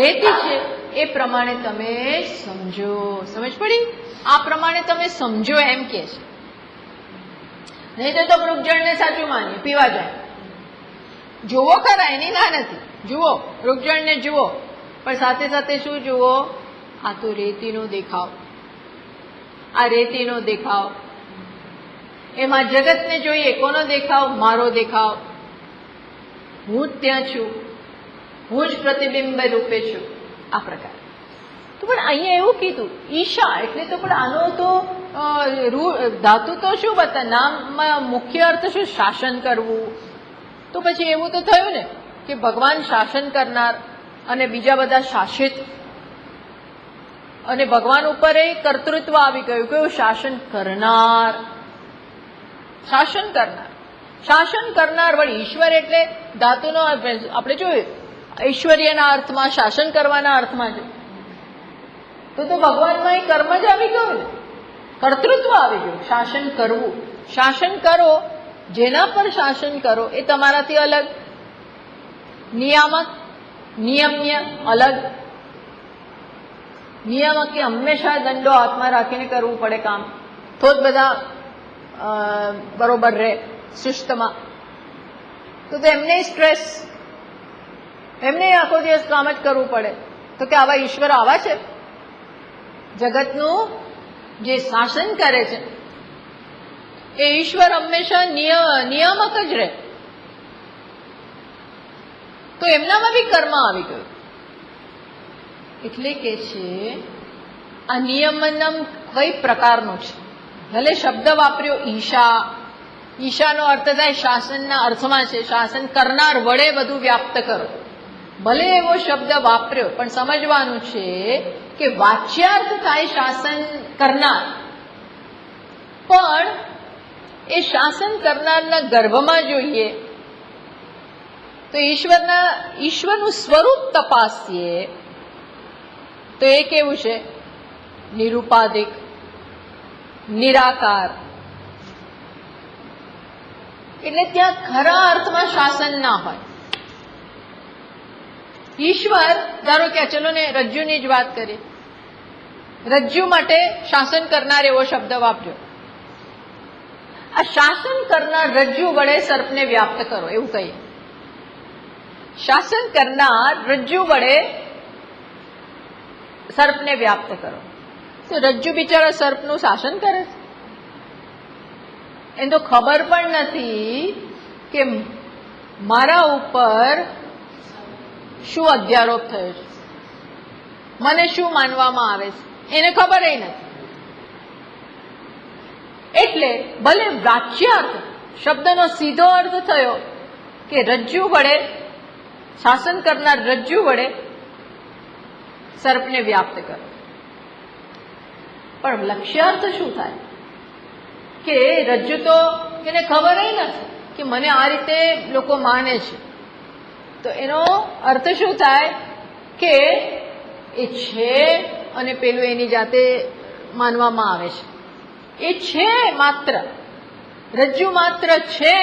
રેતી છે. એ પ્રમાણે તમે સમજો. સમજ પડી? આ પ્રમાણે તમે સમજો એમ કે છે. નહીં તો મૃગજળને સાચું માનીએ, પીવા જાય. જોવો ખરા, એની ના નથી, જુઓ, રૂપજળને જુઓ, પણ સાથે સાથે શું જુઓ? આ તો રેતીનો દેખાવ, આ રેતીનો દેખાવ. એમાં જગતને જોઈએ, કોનો દેખાવ? મારો દેખાવ. હું જ ત્યાં છું, હું જ પ્રતિબિંબ રૂપે છું. આ પ્રકાર. તો પણ અહીંયા એવું કીધું ઈશા એટલે તો, પણ આનો તો ધાતુ તો શું બતા, નામમાં મુખ્ય અર્થ શું? શાસન કરવું. તો પછી એવું તો થયું ને કે ભગવાન શાસન કરનાર અને બીજા બધા શાસિત, અને ભગવાન ઉપર એ કર્તૃત્વ આવી ગયું. કયું? શાસન કરનાર. શાસન કરનાર, શાસન કરનાર. વળી ઈશ્વર એટલે ધાતુનો આપણે જોયું ઐશ્વર્યના અર્થમાં, શાસન કરવાના અર્થમાં છે. તો ભગવાનમાં એ કર્મ જ આવી ગયું ને, કર્તૃત્વ આવી ગયું. શાસન કરવું, શાસન કરો, જેના પર શાસન કરો એ તમારાથી અલગ. નિયામક, નિયમ્ય અલગ. નિયામક કે હંમેશા દંડો હાથમાં રાખીને કરવું પડે કામ, તો જ બધા બરોબર રહે શિસ્તમાં. તો એમને સ્ટ્રેસ, એમને આખો દિવસ કામ જ કરવું પડે. તો કે આવા ઈશ્વર આવા છે? જગતનું જે શાસન કરે છે એ ઈશ્વર હંમેશા નિયામક જ રહે. તો એમનામાં બી કર્મ આવી ગયું. એટલે કે છે આ નિયમનમ કઈ પ્રકારનું છે? ભલે શબ્દ વાપર્યો ઈશા, ઈશાનો અર્થ થાય શાસનના અર્થમાં છે, શાસન કરનાર વડે બધું વ્યાપ્ત કરો. ભલે એવો શબ્દ વાપર્યો, પણ સમજવાનું છે કે વાચ્યાર્થ થાય શાસન કરનાર, પણ એ શાસન કરનારના ગર્ભમાં જોઈએ તો ઈશ્વરનું સ્વરૂપ તપાસીએ તો એ કેવું છે? નિરુપાધિક, નિરાકાર. એટલે ત્યાં ખરા અર્થમાં શાસન ના હોય. ઈશ્વર, ધારો કે ચલો ને રજ્જુની જ વાત કરીએ, રજ્જુ માટે શાસન કરનાર એવો શબ્દ વાપર્યો. આ શાસન કરનાર રજ્જુ વડે સર્પને વ્યાપ્ત કરો એવું કહીએ. શાસન કરનાર રજ્જુ વડે સર્પને વ્યાપ્ત કરો. તો રજ્જુ બિચારા સર્પનું શાસન કરે છે. એને તો ખબર પણ નથી કે મારા ઉપર શું અધ્યારોપ થયો છે, મને શું માનવામાં આવે છે, એને ખબર નથી. એટલે ભલે વાચ્યાર્થ શબ્દનો સીધો અર્થ થયો કે રજ્જુ વડે, શાસન કરનાર રજ્જુ વડે સર્પને વ્યાપ્ત કરો, પણ લક્ષ્યાર્થ શું થાય કે રજ્જુ તો એને ખબર નથી કે મને આ રીતે લોકો માને છે. તો એનો અર્થ શું થાય કે એ છે અને પેલું એની જાતે માનવામાં આવે છે. એ છે માત્ર, રજ્જુ માત્ર છે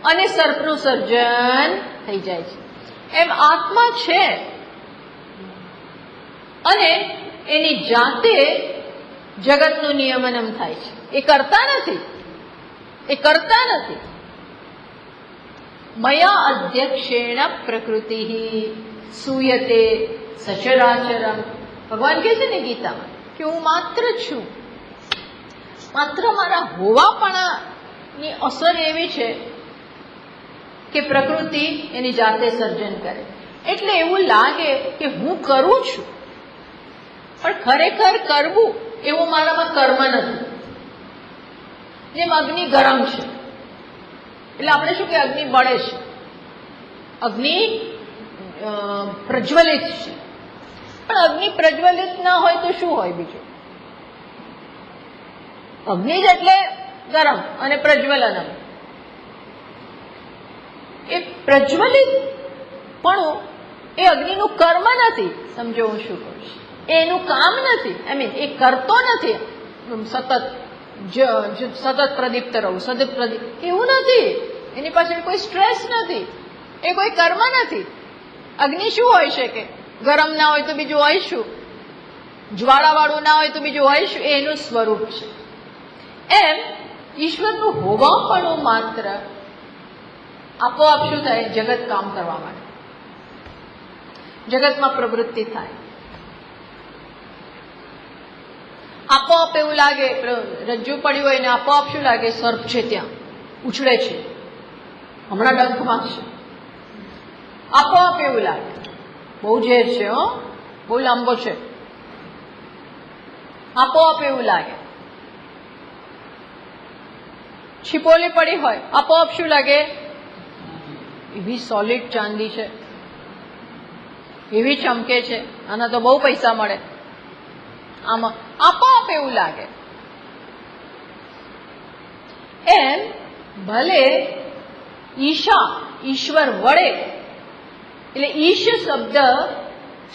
અને સર્પનું સર્જન થઈ જાય છે. એમ આત્મા છે અને એની જાતે જગતનું નિયમનમ થાય છે. એ કરતા નથી, એ કરતા નથી. મયા અધ્યક્ષેણ પ્રકૃતિ સૂયતે સચરાચરમ. ભગવાન કહે છે ને ગીતામાં કે હું માત્ર છું, માત્ર મારા હોવાપણાની અસર એવી છે કે પ્રકૃતિ એની જાતે સર્જન કરે. એટલે એવું લાગે કે હું કરું છું, પણ ખરેખર કરવું એવું મારામાં કર્મ નથી. જેમ અગ્નિ ગરમ છે એટલે આપણે શું કે અગ્નિ બળે છે, અગ્નિ પ્રજ્વલિત છે, પણ અગ્નિ પ્રજ્વલિત ના હોય તો શું હોય બીજું? અગ્નિ જ એટલે ગરમ અને પ્રજ્વલન. એ પ્રજ્વલિત પણ એ અગ્નિનું કર્મ નથી. સમજો હું શું કહું છું? એનું કામ નથી. એ કરતો નથી સતત પ્રદીપ્ત રહું, સતત પ્રદીપ, એવું નથી. એની પાછળ કોઈ સ્ટ્રેસ નથી, એ કોઈ કર્મ નથી. અગ્નિ શું હોય શકે? ગરમ ના હોય તો બીજું હોય શું? જ્વાળાવાળું ના હોય તો બીજું હોય શું? એ એનું સ્વરૂપ છે. એમ ઈશ્વરનું હોવાપણું માત્ર આપોઆપ શું થાય? જગત કામ કરવા માટે. જગતમાં પ્રવૃત્તિ થાય. આપોઆપ એવું લાગે, રજ્જુ પડ્યું હોય ને આપોઆપ શું લાગે, સર્પ છે ત્યાં ઉછળે છે, હમણાં ડંખ મારશે, આપોઆપ એવું લાગે. બહુ ઝેર છે, બહુ લાંબો છે, આપોઆપ એવું લાગે. છીપોલી પડી હોય, આપોઆપ શું લાગે, એવી સોલિડ ચાંદી છે, એવી ચમકે છે, આના તો બહુ પૈસા મળે. આમાં આપોઆપ એવું લાગે. એમ ભલે ઈશા, ઈશ્વર વડે, એટલે ઈશ શબ્દ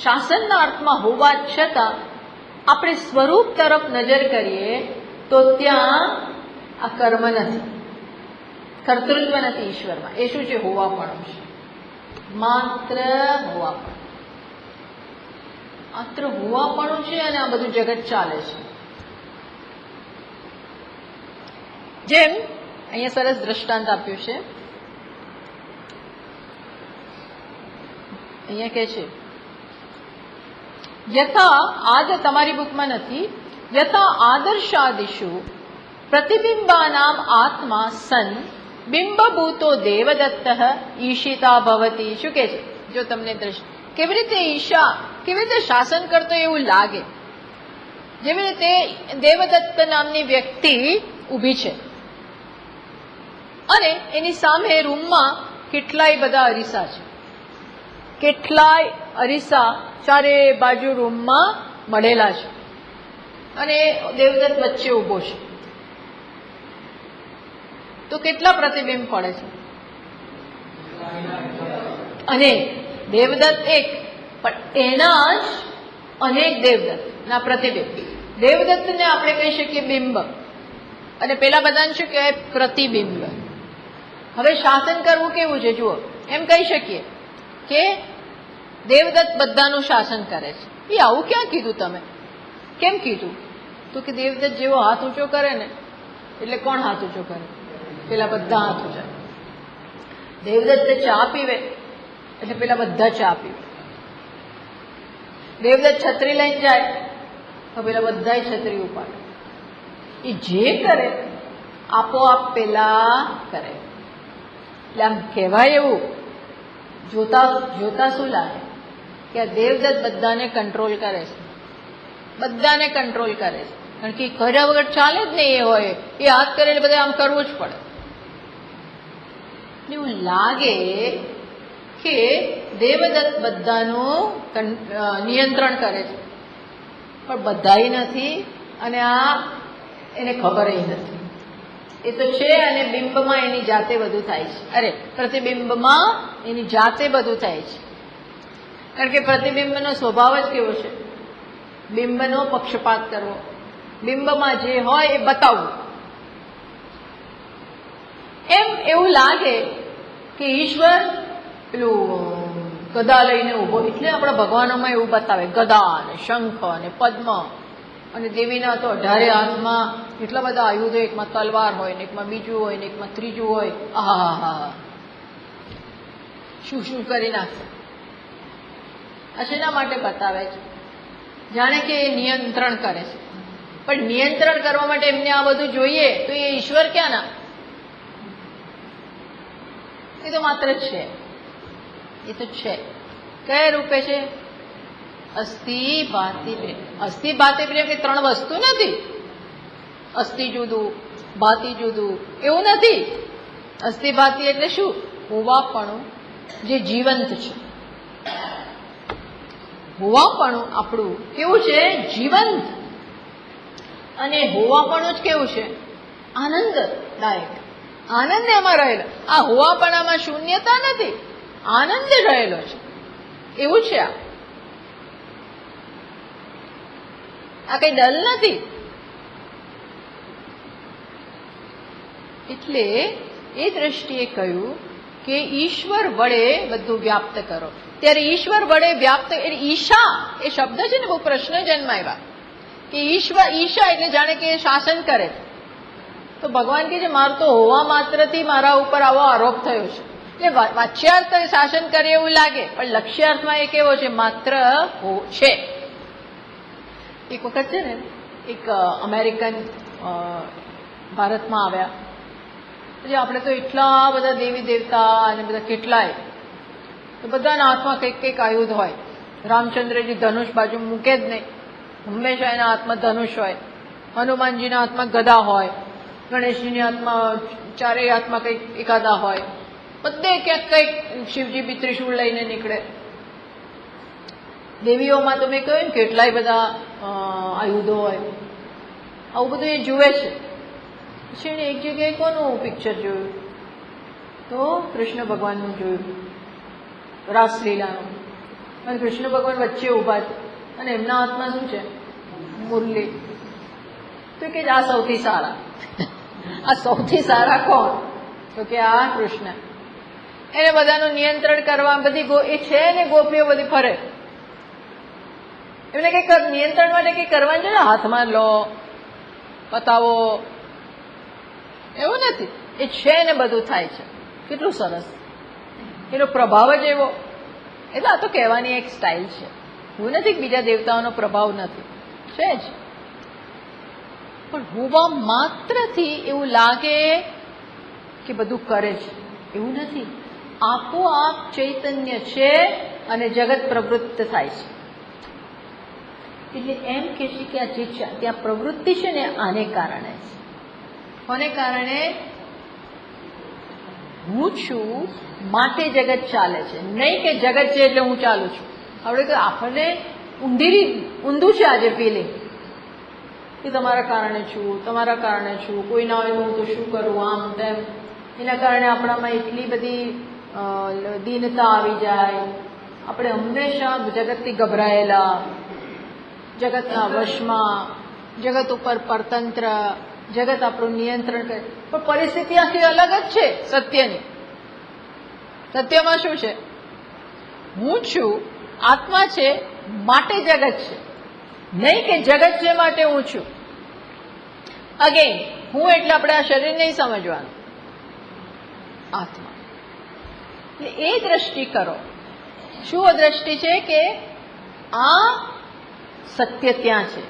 શાસનના અર્થમાં હોવા છતાં આપણે સ્વરૂપ તરફ નજર કરીએ તો ત્યાં આ કર્મ નથી, કર્તૃત્વ નથી ઈશ્વરમાં. એ શું છે, હોવાપણું છે, માત્ર હોવાપણું, માત્ર હોવાપણું છે. અને આ બધું જગત ચાલે છે. જેમ અહીંયા સરસ દ્રષ્ટાંત આપ્યું છે. અહીંયા કે છે, યથા તમારી બુકમાં નથી, યથા આદર્શાદિષુ પ્રતિબિંબાનામ આત્મા સન બિંબભૂતો દેવદત્ત ઈશિતા ભવતી. શું કે છે, જો તમને કેવી રીતે ઈશા, કેવી રીતે શાસન કરતો એવું લાગે, જેવી રીતે દેવદત્ત નામની વ્યક્તિ ઊભી છે અને એની સામે રૂમમાં કેટલાય બધા અરીસા છે, કેટલાય અરીસા ચારે બાજુ રૂમમાં મળેલા છે અને દેવદત્ત વચ્ચે ઊભો છે. તો કેટલા પ્રતિબિંબ પડે છે? અને દેવદત્ત એક, પણ એના જ અનેક દેવદત્ત ના પ્રતિબિંબ. દેવદત્તને આપણે કહી શકીએ બિંબ, અને પેલા બધાને શું કહેવાય, પ્રતિબિંબ. હવે શાસન કરવું કેવું છે જુઓ, એમ કહી શકીએ કે દેવદત્ત બધાનું શાસન કરે છે. એ આવું ક્યાં કીધું તમે? કેમ કીધું? તો કે દેવદત્ત જેવો હાથ ઊંચો કરે ને એટલે કોણ હાથ ઊંચો કરે? પેલા બધા હાથ ઊંચા. દેવદત્ત ચા પીવે એટલે પેલા બધા ચા પીવે. દેવદત્ત છત્રી લઈને જાય તો પેલા બધા છત્રી ઉપાડે. એ જે કરે આપોઆપ પેલા કરે. એટલે આમ કહેવાય એવું, જોતા શું લાગે કે આ દેવદત્ત બધાને કંટ્રોલ કરે છે, બધાને કંટ્રોલ કરે છે. કારણ કે કર્યા વગર ચાલે જ નહીં. એ હોય એ હાથ કરે એટલે બધા આમ કરવું જ પડે. એવું લાગે કે દેવદત્ત બધાનું નિયંત્રણ કરે છે, પણ બધાય નથી અને આ એને ખબર નથી. એ તો છે અને બિંબમાં એની જાતે બધું થાય છે. અરે પ્રતિબિંબમાં એની જાતે બધું થાય છે. કારણ કે પ્રતિબિંબનો સ્વભાવ જ કેવો છે, બિંબનો પક્ષપાત કરવો, બિંબમાં જે હોય એ બતાવવું. એમ એવું લાગે કે ઈશ્વર પેલું ગદા લઈને ઉભો, એટલે આપણા ભગવાનોમાં એવું બતાવે, ગદા અને શંખ અને પદ્મ, અને દેવીના તો 18 હાથમાં એટલા બધા આયુધો, એકમાં તલવાર હોય ને એકમાં બીજું હોય ને એકમાં ત્રીજું હોય. આહા, શું શું કરી નાખશે. આ શેના માટે બતાવે છે? જાણે કે એ નિયંત્રણ કરે છે. પણ નિયંત્રણ કરવા માટે એમને આ બધું જોઈએ તો એ ઈશ્વર ક્યાંના? એ તો માત્ર છે. એ તો છે. કયા રૂપે છે? અસ્થિ ભાતિ પ્રેમ. અસ્થિ ભાતિ પ્રેમ એ 3 વસ્તુ નથી. અસ્થિ જુદું, ભાતિ જુદું એવું નથી. અસ્થિ ભાતિ એટલે શું? હોવાપણું જે જીવંત છે. હોવાપણું આપણું કેવું છે? જીવંત. અને હોવાપણું જ કેવું છે? આનંદદાયક. આનંદ એમાં રહેલો. આ હોવાપણામાં શૂન્યતા નથી, આનંદ રહેલો છે. એવું છે. આ કઈ ડલ નથી. એટલે એ દ્રષ્ટિએ કહ્યું કે ઈશ્વર વડે બધું વ્યાપ્ત કરો. ત્યારે ઈશ્વર વડે વ્યાપ્ત એટલે ઈશા એ શબ્દ છે ને, બહુ પ્રશ્ન જન્માવ્યા કે ઈશ્વર, ઈશા એટલે જાણે કે શાસન કરે. તો ભગવાન કે છે મારું તો હોવા માત્રથી મારા ઉપર આવો આરોપ થયો છે. એટલે વાચ્યાર્થ શાસન કરે એવું લાગે, પણ લક્ષ્યાર્થમાં એ કેવો છે? માત્ર છે. એક વખત છે ને એક અમેરિકન ભારતમાં આવ્યા, પછી આપણે તો એટલા બધા દેવી દેવતા અને બધા કેટલાય, તો બધાના હાથમાં કંઈક કંઈક આયુધ હોય. રામચંદ્રજી ધનુષ બાજુ મૂકે જ નહીં, હંમેશા એના હાથમાં ધનુષ હોય. હનુમાનજીના હાથમાં ગદા હોય, ગણેશજીના હાથમાં ચારેય હાથમાં કંઈક એકાદા હોય, બધે ક્યાંક કંઈક શિવજી બી ત્રિશૂળ લઈને નીકળે. દેવીઓમાં તો મેં કહ્યું ને કેટલાય બધા આયુધો હોય. આવું બધું એ જુએ છે. પછી એને એક જગ્યાએ કોનું પિક્ચર જોયું? તો કૃષ્ણ ભગવાનનું જોયું, રાસલીલાનું. અને કૃષ્ણ ભગવાન વચ્ચે ઊભા છે અને એમના હાથમાં શું છે? મુરલી. તો કે આ સૌથી સારા. આ સૌથી સારા કોણ? તો કે આ કૃષ્ણ. એને બધાનું નિયંત્રણ કરવા બધી એ છે ને ગોપીઓ બધી ફરે. એમને કઈ નિયંત્રણ માટે કઈ કરવાનું છે ને? હાથમાં લો, બતાવો, એવું નથી. એ છે ને બધું થાય છે. કેટલું સરસ! એનો પ્રભાવ જ એવો. એટલે આ તો કહેવાની એક સ્ટાઇલ છે. એવું નથી કે બીજા દેવતાઓનો પ્રભાવ નથી, છે જ. પણ હોવા માત્રથી એવું લાગે કે બધું કરે છે, એવું નથી. આપોઆપ ચૈતન્ય છે અને જગત પ્રવૃત્ત થાય છે. એટલે એમ કે છે કે આ જે ત્યાં પ્રવૃત્તિ છે ને આને કારણે છે. કોને કારણે? હું છું માટે જગત ચાલે છે, નહીં કે જગત છે એટલે હું ચાલુ છું. આપણે તો આપણને ઊંધું છે આજે ફિલિંગ કે તમારા કારણે છું, તમારા કારણે છું, કોઈ ના હોય તો હું તો શું કરું, આમ તેમ. એના કારણે આપણામાં એટલી બધી દીનતા આવી જાય. આપણે હંમેશા જગતથી ગભરાયેલા, જગતના વશમાં, જગત ઉપર પરતંત્ર, જગત આપણું નિયંત્રણ કરે. પણ પરિસ્થિતિ આખી અલગ જ છે સત્યની. સત્યમાં શું છે? હું છું, આત્મા છે માટે જગત છે, નહીં કે જગત છે માટે હું છું. અગેન હું એટલે આપણે આ શરીર નહીં સમજવાનું, આત્મા. એટલે એ દ્રષ્ટિ કરો. શું દ્રષ્ટિ છે? કે આ સત્ય ત્યાં છે,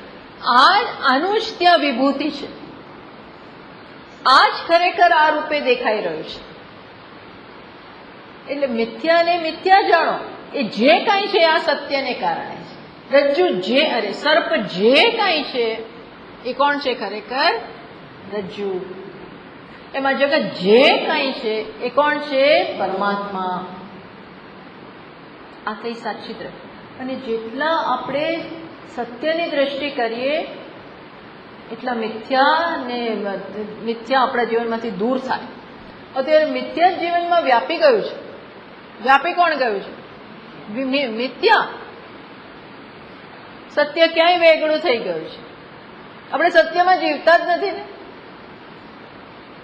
આનું જ ત્યાં વિભૂતિ છે. આ જ ખરેખર આ રૂપે દેખાઈ રહ્યું છે. એટલે મિથ્યાને મિથ્યા જાણો. એ જે કાંઈ છે આ સત્યને કારણે છે. રજ્જુ જે સર્પ જે કાંઈ છે એ કોણ છે? ખરેખર રજ્જુ. એમાં જગત જે કાંઈ છે એ કોણ છે? પરમાત્મા. આ કઈ સાચી દ્રષ્ટિ. અને જેટલા આપણે સત્યની દ્રષ્ટિ કરીએ એટલા મિથ્યા આપણા જીવનમાંથી દૂર થાય. અત્યારે મિથ્યા જીવનમાં વ્યાપી ગયું છે. વ્યાપી કોણ ગયું છે? મિથ્યા. સત્ય ક્યાંય વેગળું થઈ ગયું છે. આપણે સત્યમાં જીવતા જ નથી ને,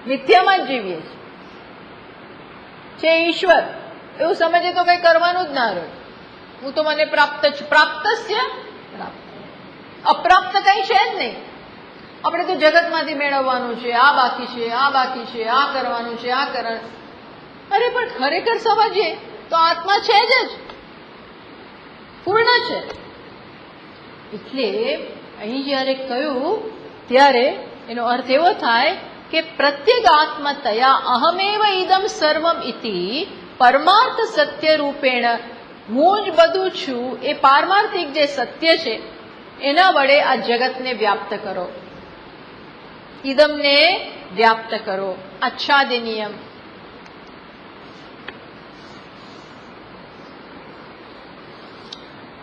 મિથ્યામાં જ જીવીએ છીએ. છે ઈશ્વર એવું સમજે તો કઈ કરવાનું જ ના રહ્યું. હું તો મને પ્રાપ્ત છું. પ્રાપ્તસ્ય પ્રાપ્ત, અપ્રાપ્ત કઈ છે જ નહીં. આપણે તો જગતમાંથી મેળવવાનું છે, આ બાકી છે, આ બાકી છે, આ કરવાનું છે, આ કરવાનું. અરે પણ ખરેખર સમજીએ તો આત્મા છે જ, પૂર્ણ છે. એટલે અહીં જયારે કહ્યું ત્યારે એનો અર્થ એવો થાય કે પ્રત્યેક આત્મતયા અહમેવ ઇદમ સર્વમ ઇતિ પરમાર્થ સત્ય રૂપેણ, હું જ બધું છું એ પારમાર્થિક જે સત્ય છે એના વડે આ જગતને વ્યાપ્ત કરો, ઇદમને વ્યાપ્ત કરો. આચ્છાદનિયમ.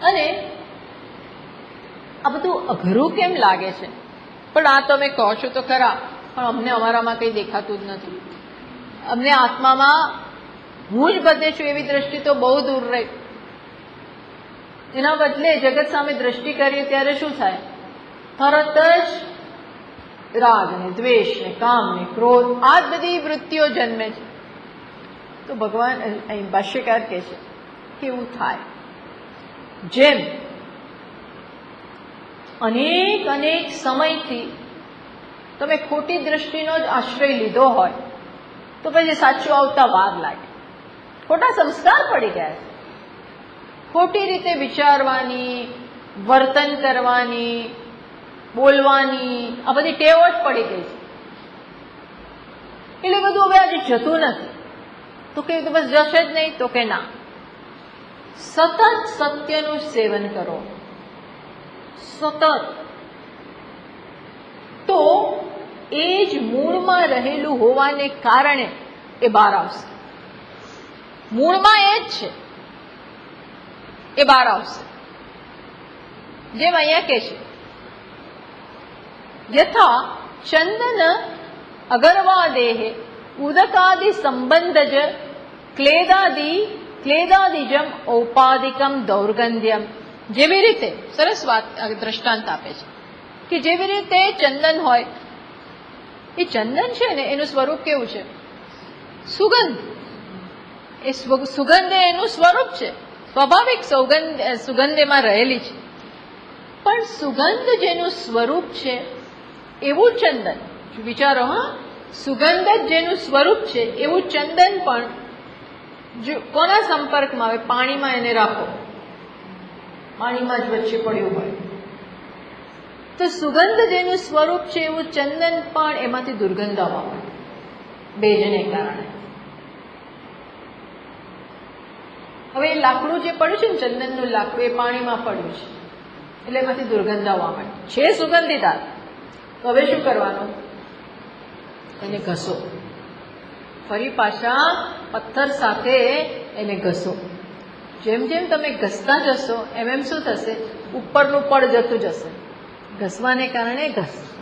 અને આ બધું અઘરું કેમ લાગે છે? પણ આ તમે કહો છો તો ખરા, પણ અમને અમારામાં કંઈ દેખાતું જ નથી. અમને આત્મામાં હું જ બધે છું એવી દ્રષ્ટિ તો બહુ દૂર રહી. એના બદલે જગત સામે દ્રષ્ટિ કરીએ ત્યારે શું થાય? તરત જ રાગ ને દ્વેષ ને કામ ને ક્રોધ, આ જ બધી વૃત્તિઓ જન્મે છે. તો ભગવાન અહીં ભાષ્યકાર કહે છે કે એવું થાય. જેમ અનેક અનેક સમયથી તમે ખોટી દ્રષ્ટિનો જ આશ્રય લીધો હોય તો પછી સાચું આવતા વાર લાગે. ખોટા સંસ્કાર પડી ગયા છે. ખોટી રીતે વિચારવાની, વર્તન કરવાની, બોલવાની આ બધી ટેવો જ પડી ગઈ છે. એટલે બધું હવે આજે જતું નથી. તો કે બસ જશે જ નહીં, તો કે ના, સતત સત્યનું સેવન કરો, સતત. તો એ જ મૂળમાં રહેલું હોવાને કારણે એ બહાર આવશે. મૂળમાં એ જ છે, એ બહાર આવશે. જેમ અહીંયા કે છે, યથા ચંદન અગરવાદેહ ઉદકાદિ સંબંધજ ક્લેદાદિજમ ઔપાદિકમ દૌર્ગંધ્યમ. જેવી રીતે સરસ વાત દ્રષ્ટાંત આપે છે કે જેવી રીતે ચંદન હોય, એ ચંદન છે ને એનું સ્વરૂપ કેવું છે? સુગંધ. એ સુગંધ એનું સ્વરૂપ છે, સ્વાભાવિક સુગંધ એમાં રહેલી છે. પણ સુગંધ જેનું સ્વરૂપ છે એવું ચંદન, વિચારો હા, સુગંધ જ જેનું સ્વરૂપ છે એવું ચંદન પણ જો કોના સંપર્કમાં આવે? પાણીમાં એને રાખો, પાણીમાં જ વચ્ચે પડ્યું હોય તો સુગંધ જેનું સ્વરૂપ છે એવું ચંદન પણ એમાંથી દુર્ગંધ આવવા માંડે, ભેજને કારણે. હવે એ લાકડું જે પડ્યું છે ને, ચંદનનું લાકડું, એ પાણીમાં પડ્યું છે એટલે એમાંથી દુર્ગંધ આવવા માંડે છે, સુગંધિદાર. તો હવે શું કરવાનું? એને ઘસો, ફરી પાછા પથ્થર સાથે એને ઘસો. જેમ જેમ તમે ઘસતા જશો એમ એમ શું થશે? ઉપરનું પડ જતું જશે. ઘસવાને કારણે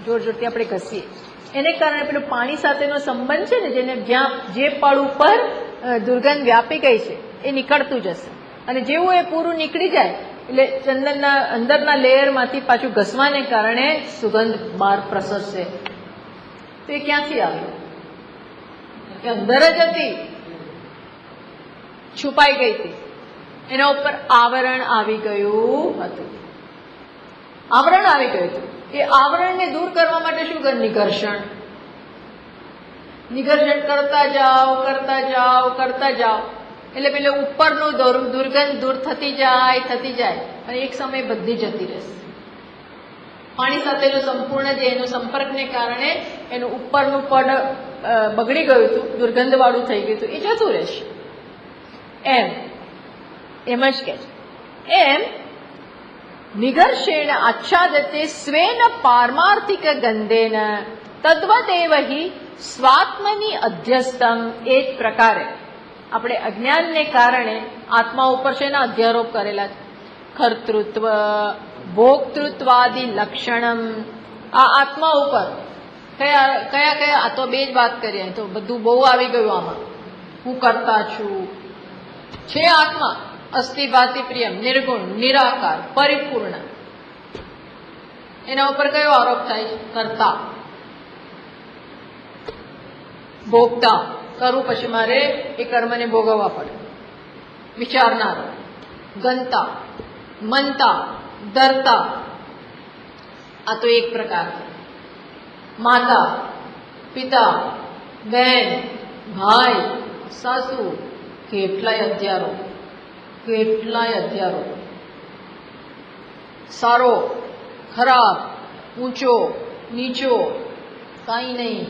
જોર જોરથી આપણે ઘસીએ એને કારણે પેલું પાણી સાથેનો સંબંધ છે ને, જેને જ્યાં જે પડ ઉપર દુર્ગંધ વ્યાપી ગઈ છે એ નીકળતું જશે. અને જેવું એ પૂરું નીકળી જાય એટલે ચંદનના અંદરના લેયરમાંથી પાછું ઘસવાને કારણે સુગંધ બહાર પ્રસરશે. તો એ ક્યાંથી આવ્યું? એ અંદર જ હતી, છુપાઈ ગઈ હતી. એના ઉપર આવરણ આવી ગયું હતું, આવરણ આવી ગયું હતું. એ આવરણને દૂર કરવા માટે શું કરે? નિઘર્ષણ. નિઘર્ષણ કરતા જાઓ, કરતા જાઓ, કરતા જાઓ એટલે પેલે ઉપરનું દુર્ગંધ દૂર થતી જાય અને એક સમય બધી જતી રહેશે. પાણી સાથેનો સંપૂર્ણ જે એનો સંપર્કને કારણે એનું ઉપરનું પડ બગડી ગયું હતું, દુર્ગંધવાળું થઈ ગયું હતું, એ જતું રહેશે. એમ જ કે છે. એમ નિઘર્ષેણ આચ્છાદતે સ્વેન પારમાર્થિક ગંધેન તદ્વદેવ હિ સ્વાત્મની અધ્યસ્તમ. એ જ પ્રકારે આપણે અજ્ઞાનને કારણે આત્મા ઉપર છે એના અધ્યારોપ કરેલા છે. કર્તૃત્વ, ભોક્તૃત્વાદિ લક્ષણમ. આ આત્મા ઉપર કયા આ તો બે જ વાત કરીએ, તો બધું બહુ આવી ગયું આમાં. હું કરતા છું, છે આત્મા અસ્થિ ભાતિ પ્રિયમ, નિર્ગુણ, નિરાકાર, પરિપૂર્ણ. એના ઉપર કયો આરોપ થાય છે? કરતા. ભોગતા, કરું પછી મારે એ કર્મને ભોગવવા પડે. વિચારનારો, ગણતા, મનતા, ધરતા. આ તો એક પ્રકાર. માતા, પિતા, બહેન, ભાઈ, સાસુ, કેટલાય હથિયારો, કેટલાય હથિયારો. સારો, ખરાબ, ઊંચો, નીચો, કાંઈ નહીં,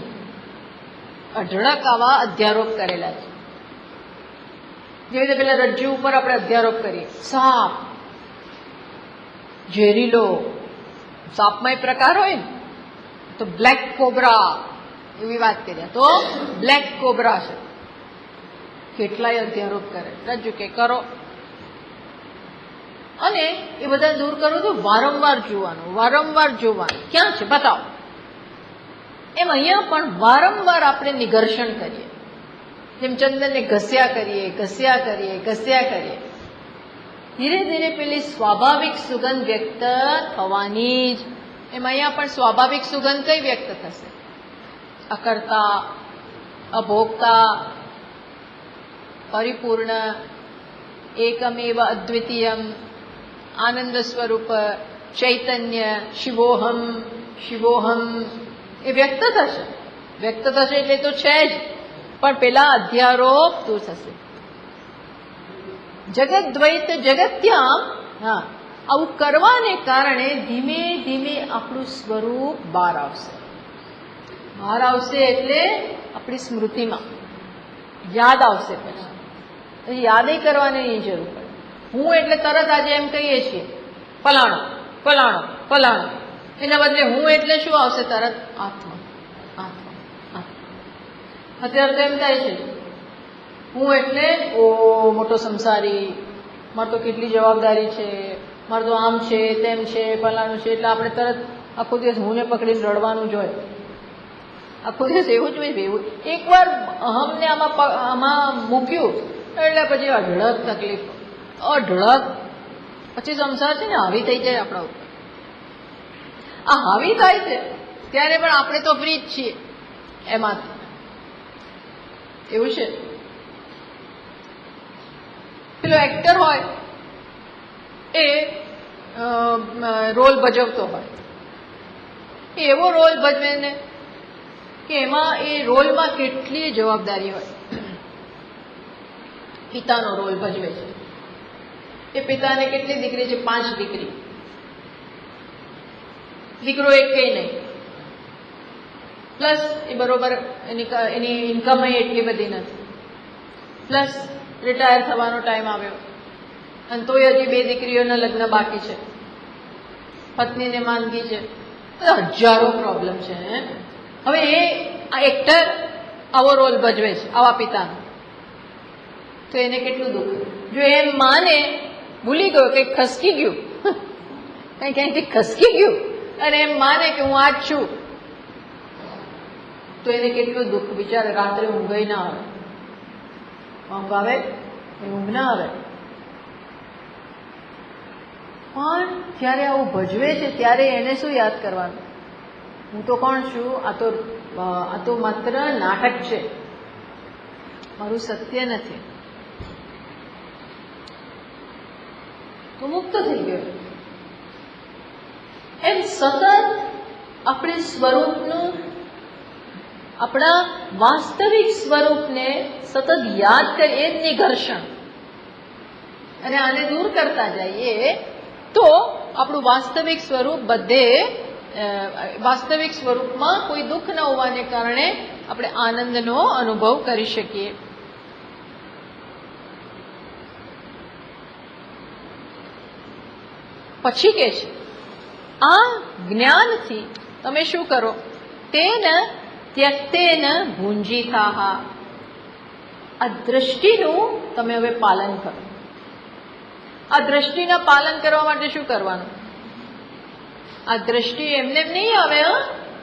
અઢળક આવા અધ્યારોપ કરેલા છે. જેવી રીતે પેલા રજ્જુ ઉપર આપણે અધ્યારોપ કરીએ. સાપ, ઝેરીલો. સાપમાં એ પ્રકાર હોય ને, તો બ્લેક કોબરા એવી વાત કરીએ તો બ્લેક કોબરા છે. કેટલાય અધ્યારોપ કરે. રજ્જુ કે કરો, અને એ બધા દૂર કરવું તો વારંવાર જોવાનું, વારંવાર જોવાનું. ક્યાં છે બતાવો. એમ અહીંયા પણ વારંવાર આપણે નિઘર્ષણ કરીએ. જેમ ચંદનને ઘસ્યા કરીએ, ધીરે ધીરે પેલી સ્વાભાવિક સુગંધ વ્યક્ત થવાની જ. એમ અહીંયા પણ સ્વાભાવિક સુગંધ કઈ વ્યક્ત થશે? અકર્તા, અભોગતા, પરિપૂર્ણ, એકમેવ અદ્વિતીયમ, આનંદ સ્વરૂપ, ચૈતન્ય, શિવોહમ. એ વ્યક્ત થશે એટલે તો છે જ, પણ પેલા અધ્યારોપ દૂર થશે. જગદ્વૈત જગત્યામ. હા, આવું કરવાને કારણે ધીમે ધીમે આપણું સ્વરૂપ બહાર આવશે. બહાર આવશે એટલે આપણી સ્મૃતિમાં યાદ આવશે. પછી યાદે કરવાની નહીં જરૂર પડે. હું એટલે તરત આજે એમ કહીએ છીએ ફલાણો ફલાણો ફલાણો, એના બદલે હું એટલે શું આવશે તરત? આત્મા આત્મા આત્મા. અત્યારે તો એમ થાય છે હું એટલે ઓ મોટો સંસારી, મારે તો કેટલી જવાબદારી છે, મારે તો આમ છે તેમ છે ફલાણું છે, એટલે આપણે તરત આખો દિવસ હુંને પકડીને રડવાનું જ હોય. આખો દિવસ એવું જ હોય. એવું એકવાર અહમને આમાં મૂક્યું એટલે પછી અઢળક તકલીફ, અઢળક. પછી સંસાર છે ને હાવી થઈ જાય આપણા ઉપર. આ હાવી થાય છે ત્યારે પણ આપણે તો ફ્રી જ છીએ એમાંથી. એવું છે. પેલો એક્ટર હોય એ રોલ ભજવતો હોય, એવો રોલ ભજવે ને કે એમાં એ રોલમાં કેટલી જવાબદારી હોય. પિતાનો રોલ ભજવે છે. એ પિતાને કેટલી દીકરી છે? 5 દીકરી. દીકરો એક કઈ નહીં. પ્લસ એ બરોબર એની ઇન્કમ એટલી બધી નથી. પ્લસ રિટાયર થવાનો ટાઈમ આવ્યો અને તોય હજી 2 દીકરીઓના લગ્ન બાકી છે. પત્નીને માંદગી છે. હજારો પ્રોબ્લેમ છે. હવે આ એક્ટર આવો રોલ ભજવે છે આવા પિતાનો, તો એને કેટલું દુઃખ. જો એમ માને ભૂલી ગયો, કંઈક ખસકી ગયું, કંઈક ખસકી ગયું અને એમ માને કે હું આ જ છું, તો એને કેટલું દુઃખ. બિચારે રાત્રે ઊંઘ ના આવે. ઊંઘ આવે? ઊંઘ ના આવે. પણ જ્યારે આવું ભજવે છે ત્યારે એને શું યાદ કરવાનું? હું તો કોણ છું? આ તો માત્ર નાટક છે, મારું સત્ય નથી. તો મુક્ત થઈ ગયો. એમ સતત આપણે સ્વરૂપનું, આપણા વાસ્તવિક સ્વરૂપને સતત યાદ કરીએ, નિઘર્ષણ, અને આને દૂર કરતા જઈએ તો આપણું વાસ્તવિક સ્વરૂપ બધે, વાસ્તવિક સ્વરૂપમાં કોઈ દુઃખ ન હોવાને કારણે આપણે આનંદનો અનુભવ કરી શકીએ. પછી કે છે આ જ્ઞાનથી તમે શું કરો? તેન ત્યક્તેન ભુંજીતાહ. આ દ્રષ્ટિનું તમે હવે પાલન કરો. આ દ્રષ્ટિના પાલન કરવા માટે શું કરવાનું? આ દ્રષ્ટિ એમને એમ નહીં આવે.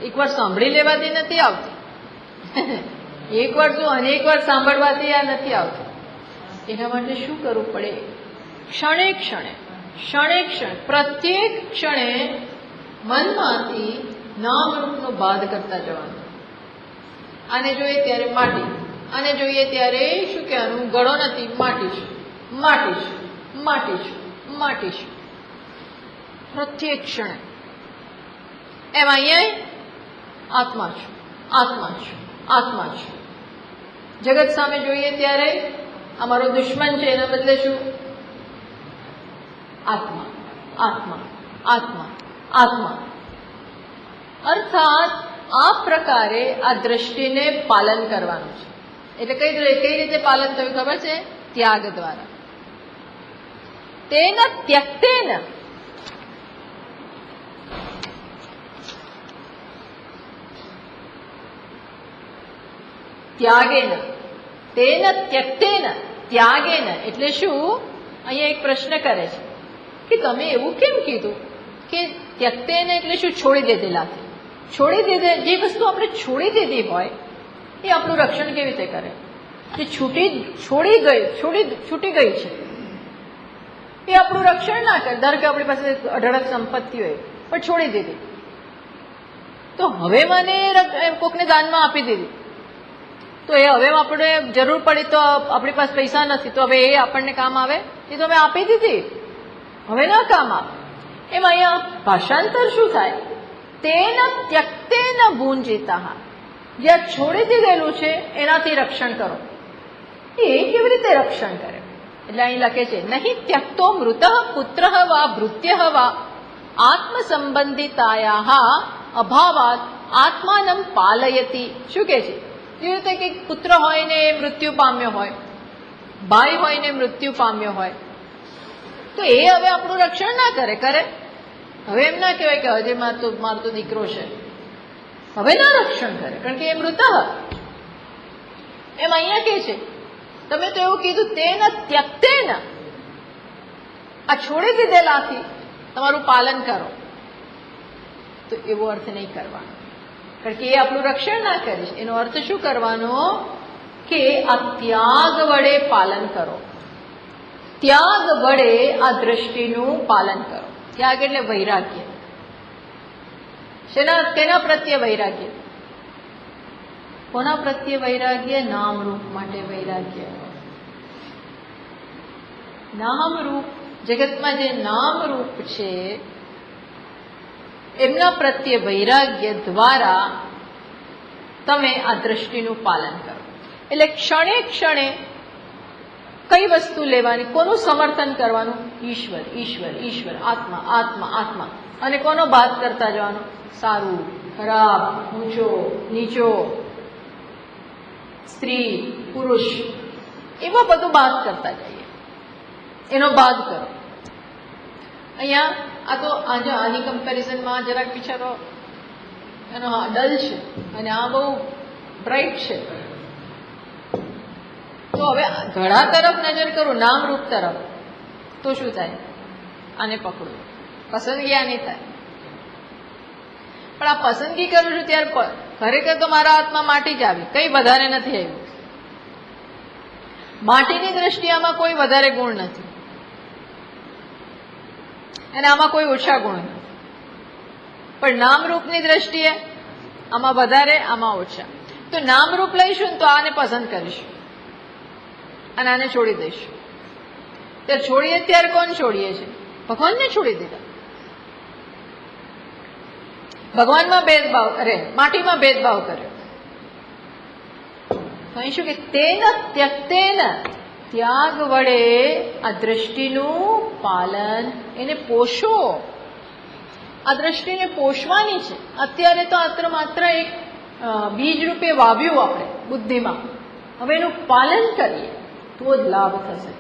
એકવાર સાંભળી લેવાથી નથી આવતી. એકવાર શું અનેક વાર સાંભળવાથી આ નથી આવતું. એના માટે શું કરવું પડે? ક્ષણે ક્ષણે, ક્ષણે ક્ષણ, પ્રત્યેક ક્ષણે મનમાંથી નામરૂપનો બાદ કરતા જવાનું. આને જોઈએ ત્યારે માટી, આને જોઈએ ત્યારે શું કહેવાનું? ગળો નથી, માટી છું, માટી છું, માટી છું, માટી છું. પ્રત્યેક ક્ષણે એમ અહીંયા આત્મા છું, આત્મા છું, આત્મા છું. જગત સામે જોઈએ ત્યારે આ મારો દુશ્મન છે, એના બદલે શું? આત્મા, આત્મા, આત્મા, આત્મા. અર્થાત આ પ્રકારે આ દ્રષ્ટિને પાલન કરવાનું છે. એટલે કઈ રીતે પાલન થયું ખબર છે? ત્યાગ દ્વારા. તેન ત્યક્તેન, ત્યાગેન, તેન ત્યક્તેન, ત્યાગેન એટલે શું? અહીંયા એક પ્રશ્ન કરે છે કે તમે એવું કેમ કીધું કે ત્યક્તેન એટલે શું? છોડી દીધેલાથી. છોડી દીધે, જે વસ્તુ આપણે છોડી દીધી હોય એ આપણું રક્ષણ કેવી રીતે કરે? જે છૂટી ગઈ છે એ આપણું રક્ષણ ના કરે. ધારો કે આપણી પાસે અઢળક સંપત્તિ હોય પણ છોડી દીધી, તો હવે મને કોકને દાનમાં આપી દીધી, તો એ હવે આપણે જરૂર પડી તો આપણી પાસે પૈસા નથી, તો હવે એ આપણને કામ આવે? એ તો અમે આપી દીધી, હવે ના કામ આવે. એમ અહીંયા ભાષાંતર શું થાય? તેન ત્યક્તેન ભુંજીતાહ. જ્યાં છોડી દીધેલું છે એનાથી રક્ષણ કરો. એ કેવી રીતે રક્ષણ કરે? એટલે અહીં લખે છે નહીં ત્યક્તો મૃત પુત્ર વા ભૃત્ય વા આત્મ સંબંધિતાયા અભાવાત આત્માનમ પાલયતી. શું કે છે? જે રીતે કે પુત્ર હોય ને એ મૃત્યુ પામ્યો હોય, ભાઈ હોય ને મૃત્યુ પામ્યો હોય, તો એ હવે આપણું રક્ષણ ના કરે. કરે હવે એમ ના કહેવાય કે હજી મારો તો દીકરો છે, હવે ના રક્ષણ કરે, કારણ કે એ મૃત. એમ અહીંયા કે છે તમે તો એવું કીધું તેન ત્યક્તેન, આ છોડી દીધેલાથી તમારું પાલન કરો, તો એવો અર્થ નહીં કરવાનો, કારણ કે એ આપણું રક્ષણ ના કરીશ. એનો અર્થ શું કરવાનો કે આ ત્યાગ વડે પાલન કરો, ત્યાગ વડે આ દ્રષ્ટિનું પાલન કરો. ત્યાગ એટલે વૈરાગ્ય. કેના પ્રત્યે વૈરાગ્ય? કોના પ્રત્યે વૈરાગ્ય? નામરૂપ માટે વૈરાગ્ય. નામરૂપ જગતમાં જે નામરૂપ છે એમના પ્રત્યે વૈરાગ્ય દ્વારા તમે આ દ્રષ્ટિનું પાલન કરો. એટલે ક્ષણે ક્ષણે કઈ વસ્તુ લેવાની, કોનું સમર્થન કરવાનું? ઈશ્વર, ઈશ્વર, ઈશ્વર, આત્મા, આત્મા, આત્મા. અને કોનો બાદ કરતા જવાનો? સારું, ખરાબ, ઊંચો, નીચો, સ્ત્રી, પુરુષ, એવા બધું બાદ કરતા જઈએ. એનો બાદ કરો. અહીંયા આ તો આની કમ્પેરિઝનમાં જરાક બિચારો એનો ડલ છે અને આ બહુ બ્રાઇટ છે. તો હવે ઘડા તરફ નજર કરું, નામરૂપ તરફ, તો શું થાય? આને પકડું, પસંદગી આની થાય. પણ આ પસંદગી કરું છું ત્યારે ખરેખર તો મારા હાથમાં માટી જ આવી, કઈ વધારે નથી આવ્યું. માટીની દ્રષ્ટિએ આમાં કોઈ વધારે ગુણ નથી અને આમાં કોઈ ઓછા ગુણ નથી. પણ નામરૂપની દ્રષ્ટિએ આમાં વધારે, આમાં ઓછા. તો નામરૂપ લઈશું ને તો આને પસંદ કરીશું અને આને છોડી દઈશું. ત્યારે છોડીએ ત્યારે કોણ છોડીએ છીએ? ભગવાનને છોડી દીધા. ભગવાનમાં ભેદભાવ, અરે માટીમાં ભેદભાવ કર્યો. તો અહીં શું કે તેન ત્યક્તેન, ત્યાગ વડે આ દ્રષ્ટિનું પાલન, એને પોષો. આ દ્રષ્ટિને પોષવાની છે. અત્યારે તો માત્ર એક બીજ રૂપે વાવ્યું આપણે બુદ્ધિમાં, હવે એનું પાલન કરીએ તો જ લાભ થશે.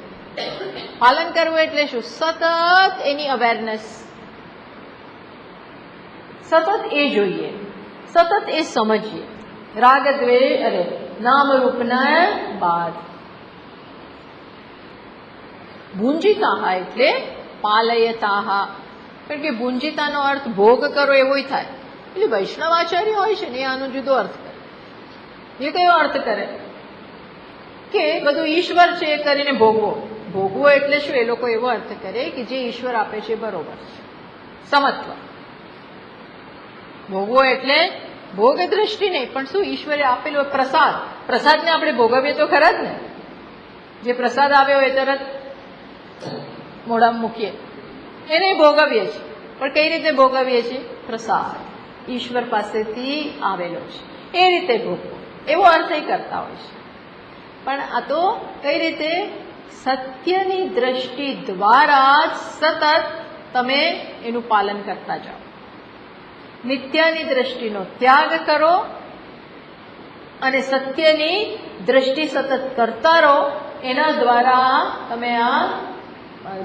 પાલન કરવું એટલે શું? સતત એની અવેરનેસ, સતત એ જોઈએ, સતત એ સમજીએ. રાગ દ્વેષ, અરે નામરૂપના બાદ. ભુંજિતા એટલે પાલયતા, કારણ કે ભુંજિતાનો અર્થ ભોગ કરો એવો થાય. એટલે વૈષ્ણવ આચાર્ય હોય છે ને એ આનો જુદો અર્થ કરે. એ કયો અર્થ કરે કે બધું ઈશ્વર છે એ કરીને ભોગવો. ભોગવો એટલે શું? એ લોકો એવો અર્થ કરે કે જે ઈશ્વર આપે છે બરોબર છે, સમત્વ. ભોગવો એટલે ભોગ દ્રષ્ટિ નહીં, પણ શું? ઈશ્વરે આપેલો પ્રસાદ, પ્રસાદને આપણે ભોગવીએ તો ખરા જ ને. જે પ્રસાદ આવ્યો એ તરત મોઢામાં મૂકીએ, એને ભોગવીએ છીએ. પણ કઈ રીતે ભોગવીએ છીએ? પ્રસાદ ઈશ્વર પાસેથી આવેલો છે એ રીતે ભોગવો, એવો અર્થ કરતા હોય છે. પણ આ તો કઈ રીતે? સત્યની દ્રષ્ટિ દ્વારા જ સતત તમે એનું પાલન કરતા જાઓ. મિથ્યાની દ્રષ્ટિનો ત્યાગ કરો અને સત્યની દ્રષ્ટિ સતત કરતા રહો. એના દ્વારા તમે આ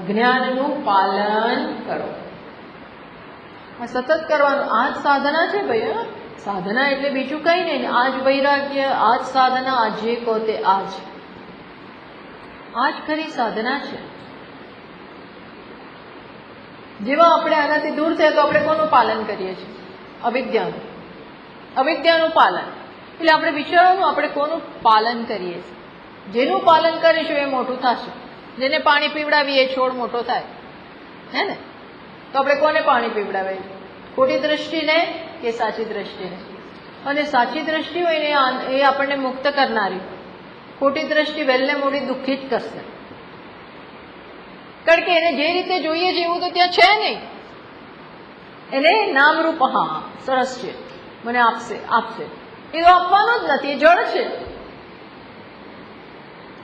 જ્ઞાનનું પાલન કરો. આ સતત કરવાનું, આ જ સાધના છે ભાઈ. સાધના એટલે બીજું કઈ નહીં. આ જ વૈરાગ્ય, આ જ સાધના, આ જે કહો તે આ જ ખરી સાધના છે. જેવા આપણે આનાથી દૂર થયા તો આપણે કોનું પાલન કરીએ છીએ? અવિદ્યાનું. અવિદ્યાનું પાલન એટલે આપણે વિચારવાનું આપણે કોનું પાલન કરીએ છીએ. જેનું પાલન કરીશું એ મોટું થશે. જેને પાણી પીવડાવીએ એ છોડ મોટો થાય, હે ને? તો આપણે કોને પાણી પીવડાવીએ? ખોટી દ્રષ્ટિને કે સાચી દ્રષ્ટિને? અને સાચી દ્રષ્ટિ હોય ને એ આપણને મુક્ત કરનારી. ખોટી દ્રષ્ટિ વહેલે મોડી દુઃખી જ કરશે, કારણ કે એને જે રીતે જોઈએ છે એવું તો ત્યાં છે નહીં. એને નામરૂપ, હા સરસ છે, મને આપશે, એ તો આપવાનો જ નથી, એ જળ છે.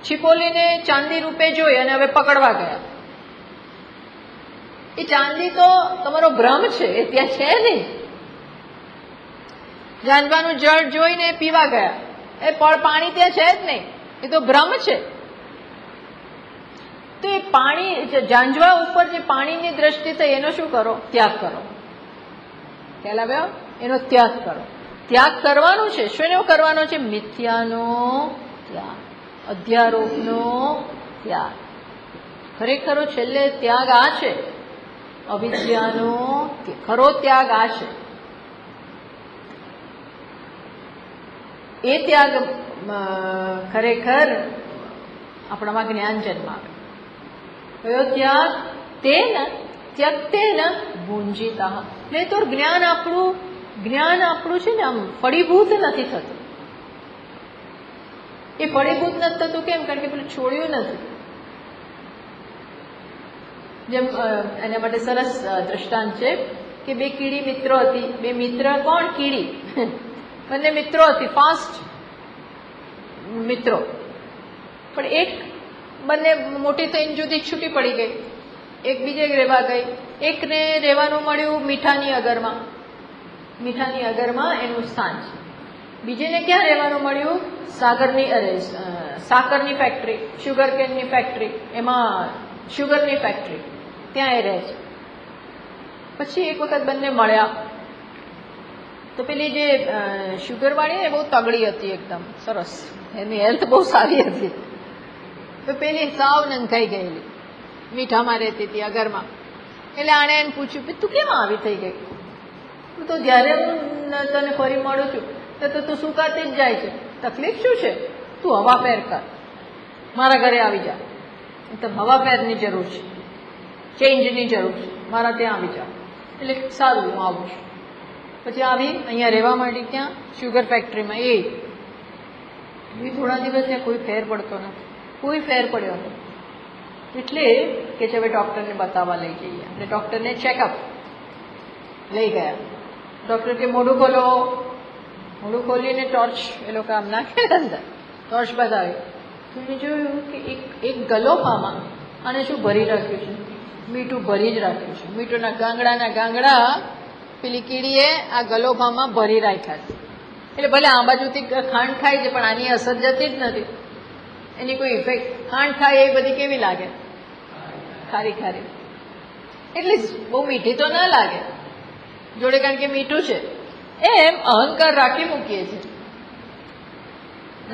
छिपोलीने चांदी रूपे जोई अने हवे पकड़वा गया। ए चांदी तो तमारो भ्रम छे, ए त्यां छे नहीं। जांजवानुं जळ जोईने पीवा गया, ए पाणी त्यां छे ज नहीं, ए तो भ्रम छे। तो ए पाणी जांजवा उपर जे पाणीनी दृष्टि थई एनो शुं करो? त्याग करो। ख्याल आव्यो? एनो त्याग करो। त्याग करवानो छे। शुं करवानो छे? मिथ्यानो त्याग, अध्यारोपनो त्याग। खरेखरो छेल्ले त्याग आ छे, अविद्यानो खरो त्याग आ छे। ए त्याग खरेखर आपणामां ज्ञान जन्मावे। कयो त्याग? तेन त्यक्तेन भुंजितः। એટલે તો જ્ઞાન આપણું છે ને આમ ફળીભૂત નથી થતું। એ ફળીભૂત નથી થતું કેમ? કારણ કે પેલું છોડ્યું નથી। જેમ એના માટે સરસ દ્રષ્ટાંત છે કે બે કીડી મિત્રો હતી। બે મિત્ર કોણ? કીડી બંને મિત્રો હતી, ફાસ્ટ મિત્રો। પણ એક બંને મોટી થઈને જુદી છૂટી પડી ગઈ, એક બીજે રહેવા ગઈ। એકને રહેવાનું મળ્યું મીઠાની અગરમાં એનું સ્થાન છે। બીજેને ક્યાં રહેવાનું મળ્યું? સાકરની ફેક્ટરી, શુગર કેનની ફેક્ટરી, એમાં શુગરની ફેક્ટરી, ત્યાં એ રહે છે। પછી એક વખત બંને મળ્યા તો પેલી જે શુગરવાળી ને બહુ તગડી હતી, એકદમ સરસ, એની હેલ્થ બહુ સારી હતી। તો પેલી સાવ નંખાઈ ગયેલી, મીઠામાં રહેતી હતી અગરમાં। એટલે આણે એને પૂછ્યું કે તું કેમ આવી થઈ ગઈ? તું તો જ્યારે હું તને ફરી મળું છું તો તું સુકાતી જ જાય છે, તકલીફ શું છે? તું હવા ફેર કર, મારા ઘરે આવી જા। તો હવા ફેરની જરૂર છે, ચેન્જની જરૂર છે, મારા ત્યાં આવી જાઓ। એટલે સારું, હું આવું છું। પછી આવી અહીંયા રહેવા માંડી, ક્યાં? શુગર ફેક્ટરીમાં। એ થોડા દિવસ ત્યાં કોઈ ફેર પડતો નથી, કોઈ ફેર પડ્યો નથી। એટલે કે છે હવે ડૉક્ટરને બતાવવા લઈ જઈએ। એટલે ડૉક્ટરને ચેકઅપ લઈ ગયા। ડૉક્ટર કે મોઢું ખોલો। મોઢું ખોલીને ટોર્ચ એ લોકો આમ નાખે અંદર, ટોર્ચ બતાવી તો એને જોયું કે એક ગલોફામાં આને શું ભરી રાખ્યું છે? મીઠું ભરી જ રાખ્યું છે। મીઠુંના ગાંગડા પેલી કીડીએ આ ગલોફામાં ભરી રાખ્યા છે। એટલે ભલે આ બાજુથી ખાંડ ખાય છે પણ આની અસર જતી જ નથી, એની કોઈ ઇફેક્ટ। ખાંડ ખાય એ બધી કેવી લાગે? ખારી ખારી, એટલે બહુ મીઠી તો ના લાગે જોડે, કારણ કે મીઠું છે। એમ અહંકાર રાખી મૂકીએ છીએ।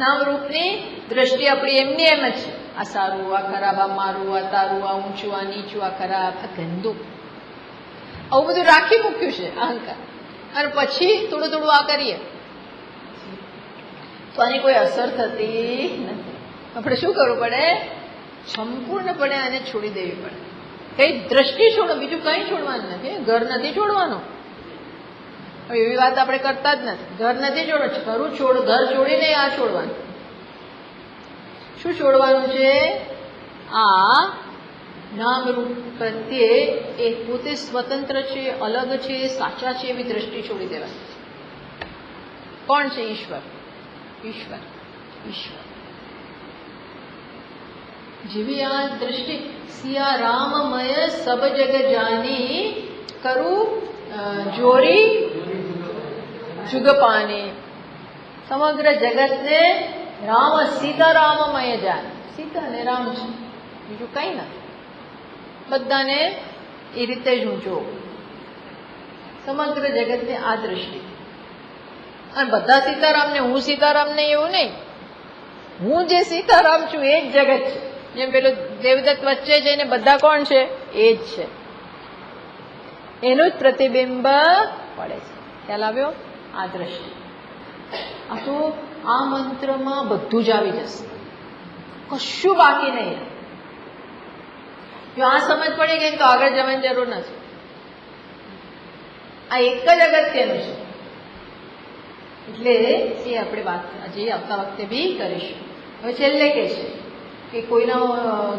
નામ રૂપની દ્રષ્ટિ આપણી એમની એમ જ છે। આ સારું, આ ખરાબ, આ મારું, આ તારું, આ ઊંચું, આ નીચું, આ ખરાબ, આ ગંદુ, આવું બધું રાખી મૂક્યું છે અહંકાર। અને પછી થોડું થોડું આ કરીએ તો આની કોઈ અસર થતી નથી। આપણે શું કરવું પડે? સંપૂર્ણપણે આને છોડી દેવી પડે। કઈ દ્રષ્ટિ છોડો, બીજું કંઈ છોડવાનું નથી। ઘર નથી છોડવાનું, એવી વાત આપણે કરતા જ નથી। ઘર નથી છોડવું, ઘર છોડીને આ છોડવાનું। શું છોડવાનું છે? આ નામરૂપ પ્રત્યે એ પોતે સ્વતંત્ર છે, અલગ છે, સાચા છે એવી દ્રષ્ટિ છોડી દેવાની। કોણ છે? ઈશ્વર। જેવી આ દ્રષ્ટિ સિયા રામમય સબ જગ જાની કરું જોરી જુગપાની। સમગ્ર જગતને રામ સીતારામમય જાન। સીતા અને રામ છે, બીજું કંઈ નથી। બધાને એ રીતે જ હું જોઉં, સમગ્ર જગતને આ દ્રષ્ટિ। અને બધા સીતારામને, હું સીતારામને એવું નહીં, હું જે સીતારામ છું એ જ જગત છે। જેમ પેલું દેવદત્ત વચ્ચે જઈને બધા કોણ છે? એ જ છે, એનું જ પ્રતિબિંબ પડે છે। ખ્યાલ આવ્યો? આ દ્રષ્ટિ, આ તો આ મંત્રમાં બધું જ આવી જશે, કશું બાકી નહીં। જો આ સમજ પડી ગઈ તો આગળ જવાની જરૂર નથી। આ એક જ અગત્યનું છે। એટલે એ આપણે વાત હજી આવતા વખતે બી કરીશું। હવે છેલ્લે કે છે કે કોઈના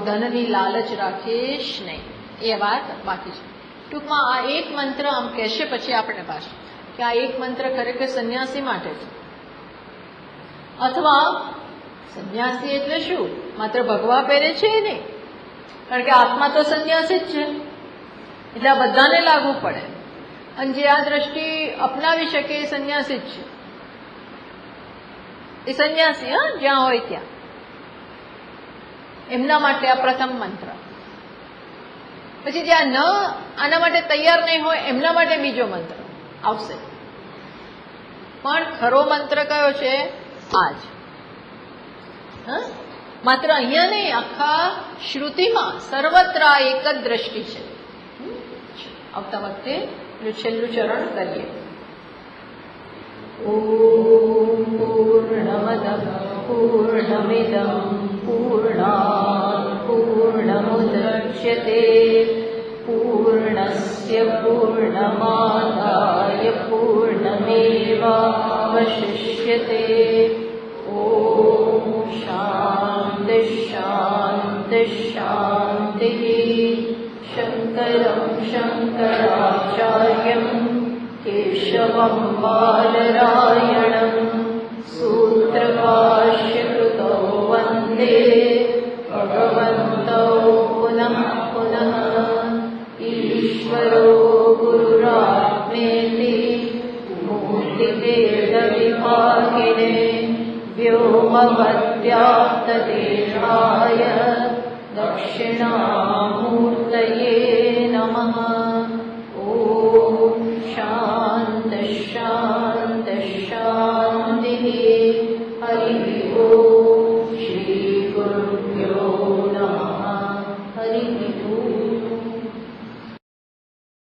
ધનની લાલચ રાખીશ નહીં, એ વાત બાકી છે। ટૂંકમાં આ એક મંત્ર આમ કહેશે, પછી આપણે પાછું કે આ એક મંત્ર ખરેખર સંન્યાસી માટે છે, અથવા સંન્યાસી એટલે શું? માત્ર ભગવા પહેરે છે નહીં, કારણ કે આત્મા તો સંન્યાસી જ છે, એટલે આ બધાને લાગુ પડે. અને જે આ દ્રષ્ટિ અપનાવી શકે એ સંન્યાસી જ છે. એ સંન્યાસી, હા, જ્યાં હોય ત્યાં. એમના માટે આ પ્રથમ મંત્ર. પછી જ્યાં આના માટે તૈયાર નહીં હોય એમના માટે બીજો મંત્ર આવશે. પણ ખરો મંત્ર કયો છે? આ જ. માત્ર અહીંયા નહીં, આખા શ્રુતિમાં સર્વત્ર એક જ દ્રષ્ટિ છે. આવતા વખતે છેલ્લું ચરણ કરીએ. ઓમ પૂર્ણમદ પૂર્ણમિદં પૂર્ણાત પૂર્ણમુદચ્યતે પૂર્ણસ્ય પૂર્ણમાદાય પૂર્ણમેવાવશિષ્યતે. ઓમ શાંતિ શાંતિ શાંતિ. શંકરં શંકરાચાર્યં કેશવં બાદરાયણં સૂત્રભાષ્યકૃતૌ વંદે ભગવन्तौ પુનઃ પુનઃ. ઈશ્વરો ગુરુરાત્મેતિ મૂર્તિભેદવિભાગિને વ્યોમવદ્વ્યાપ્તદેહાય દક્ષિણામૂર્તયે નમઃ. ઓમ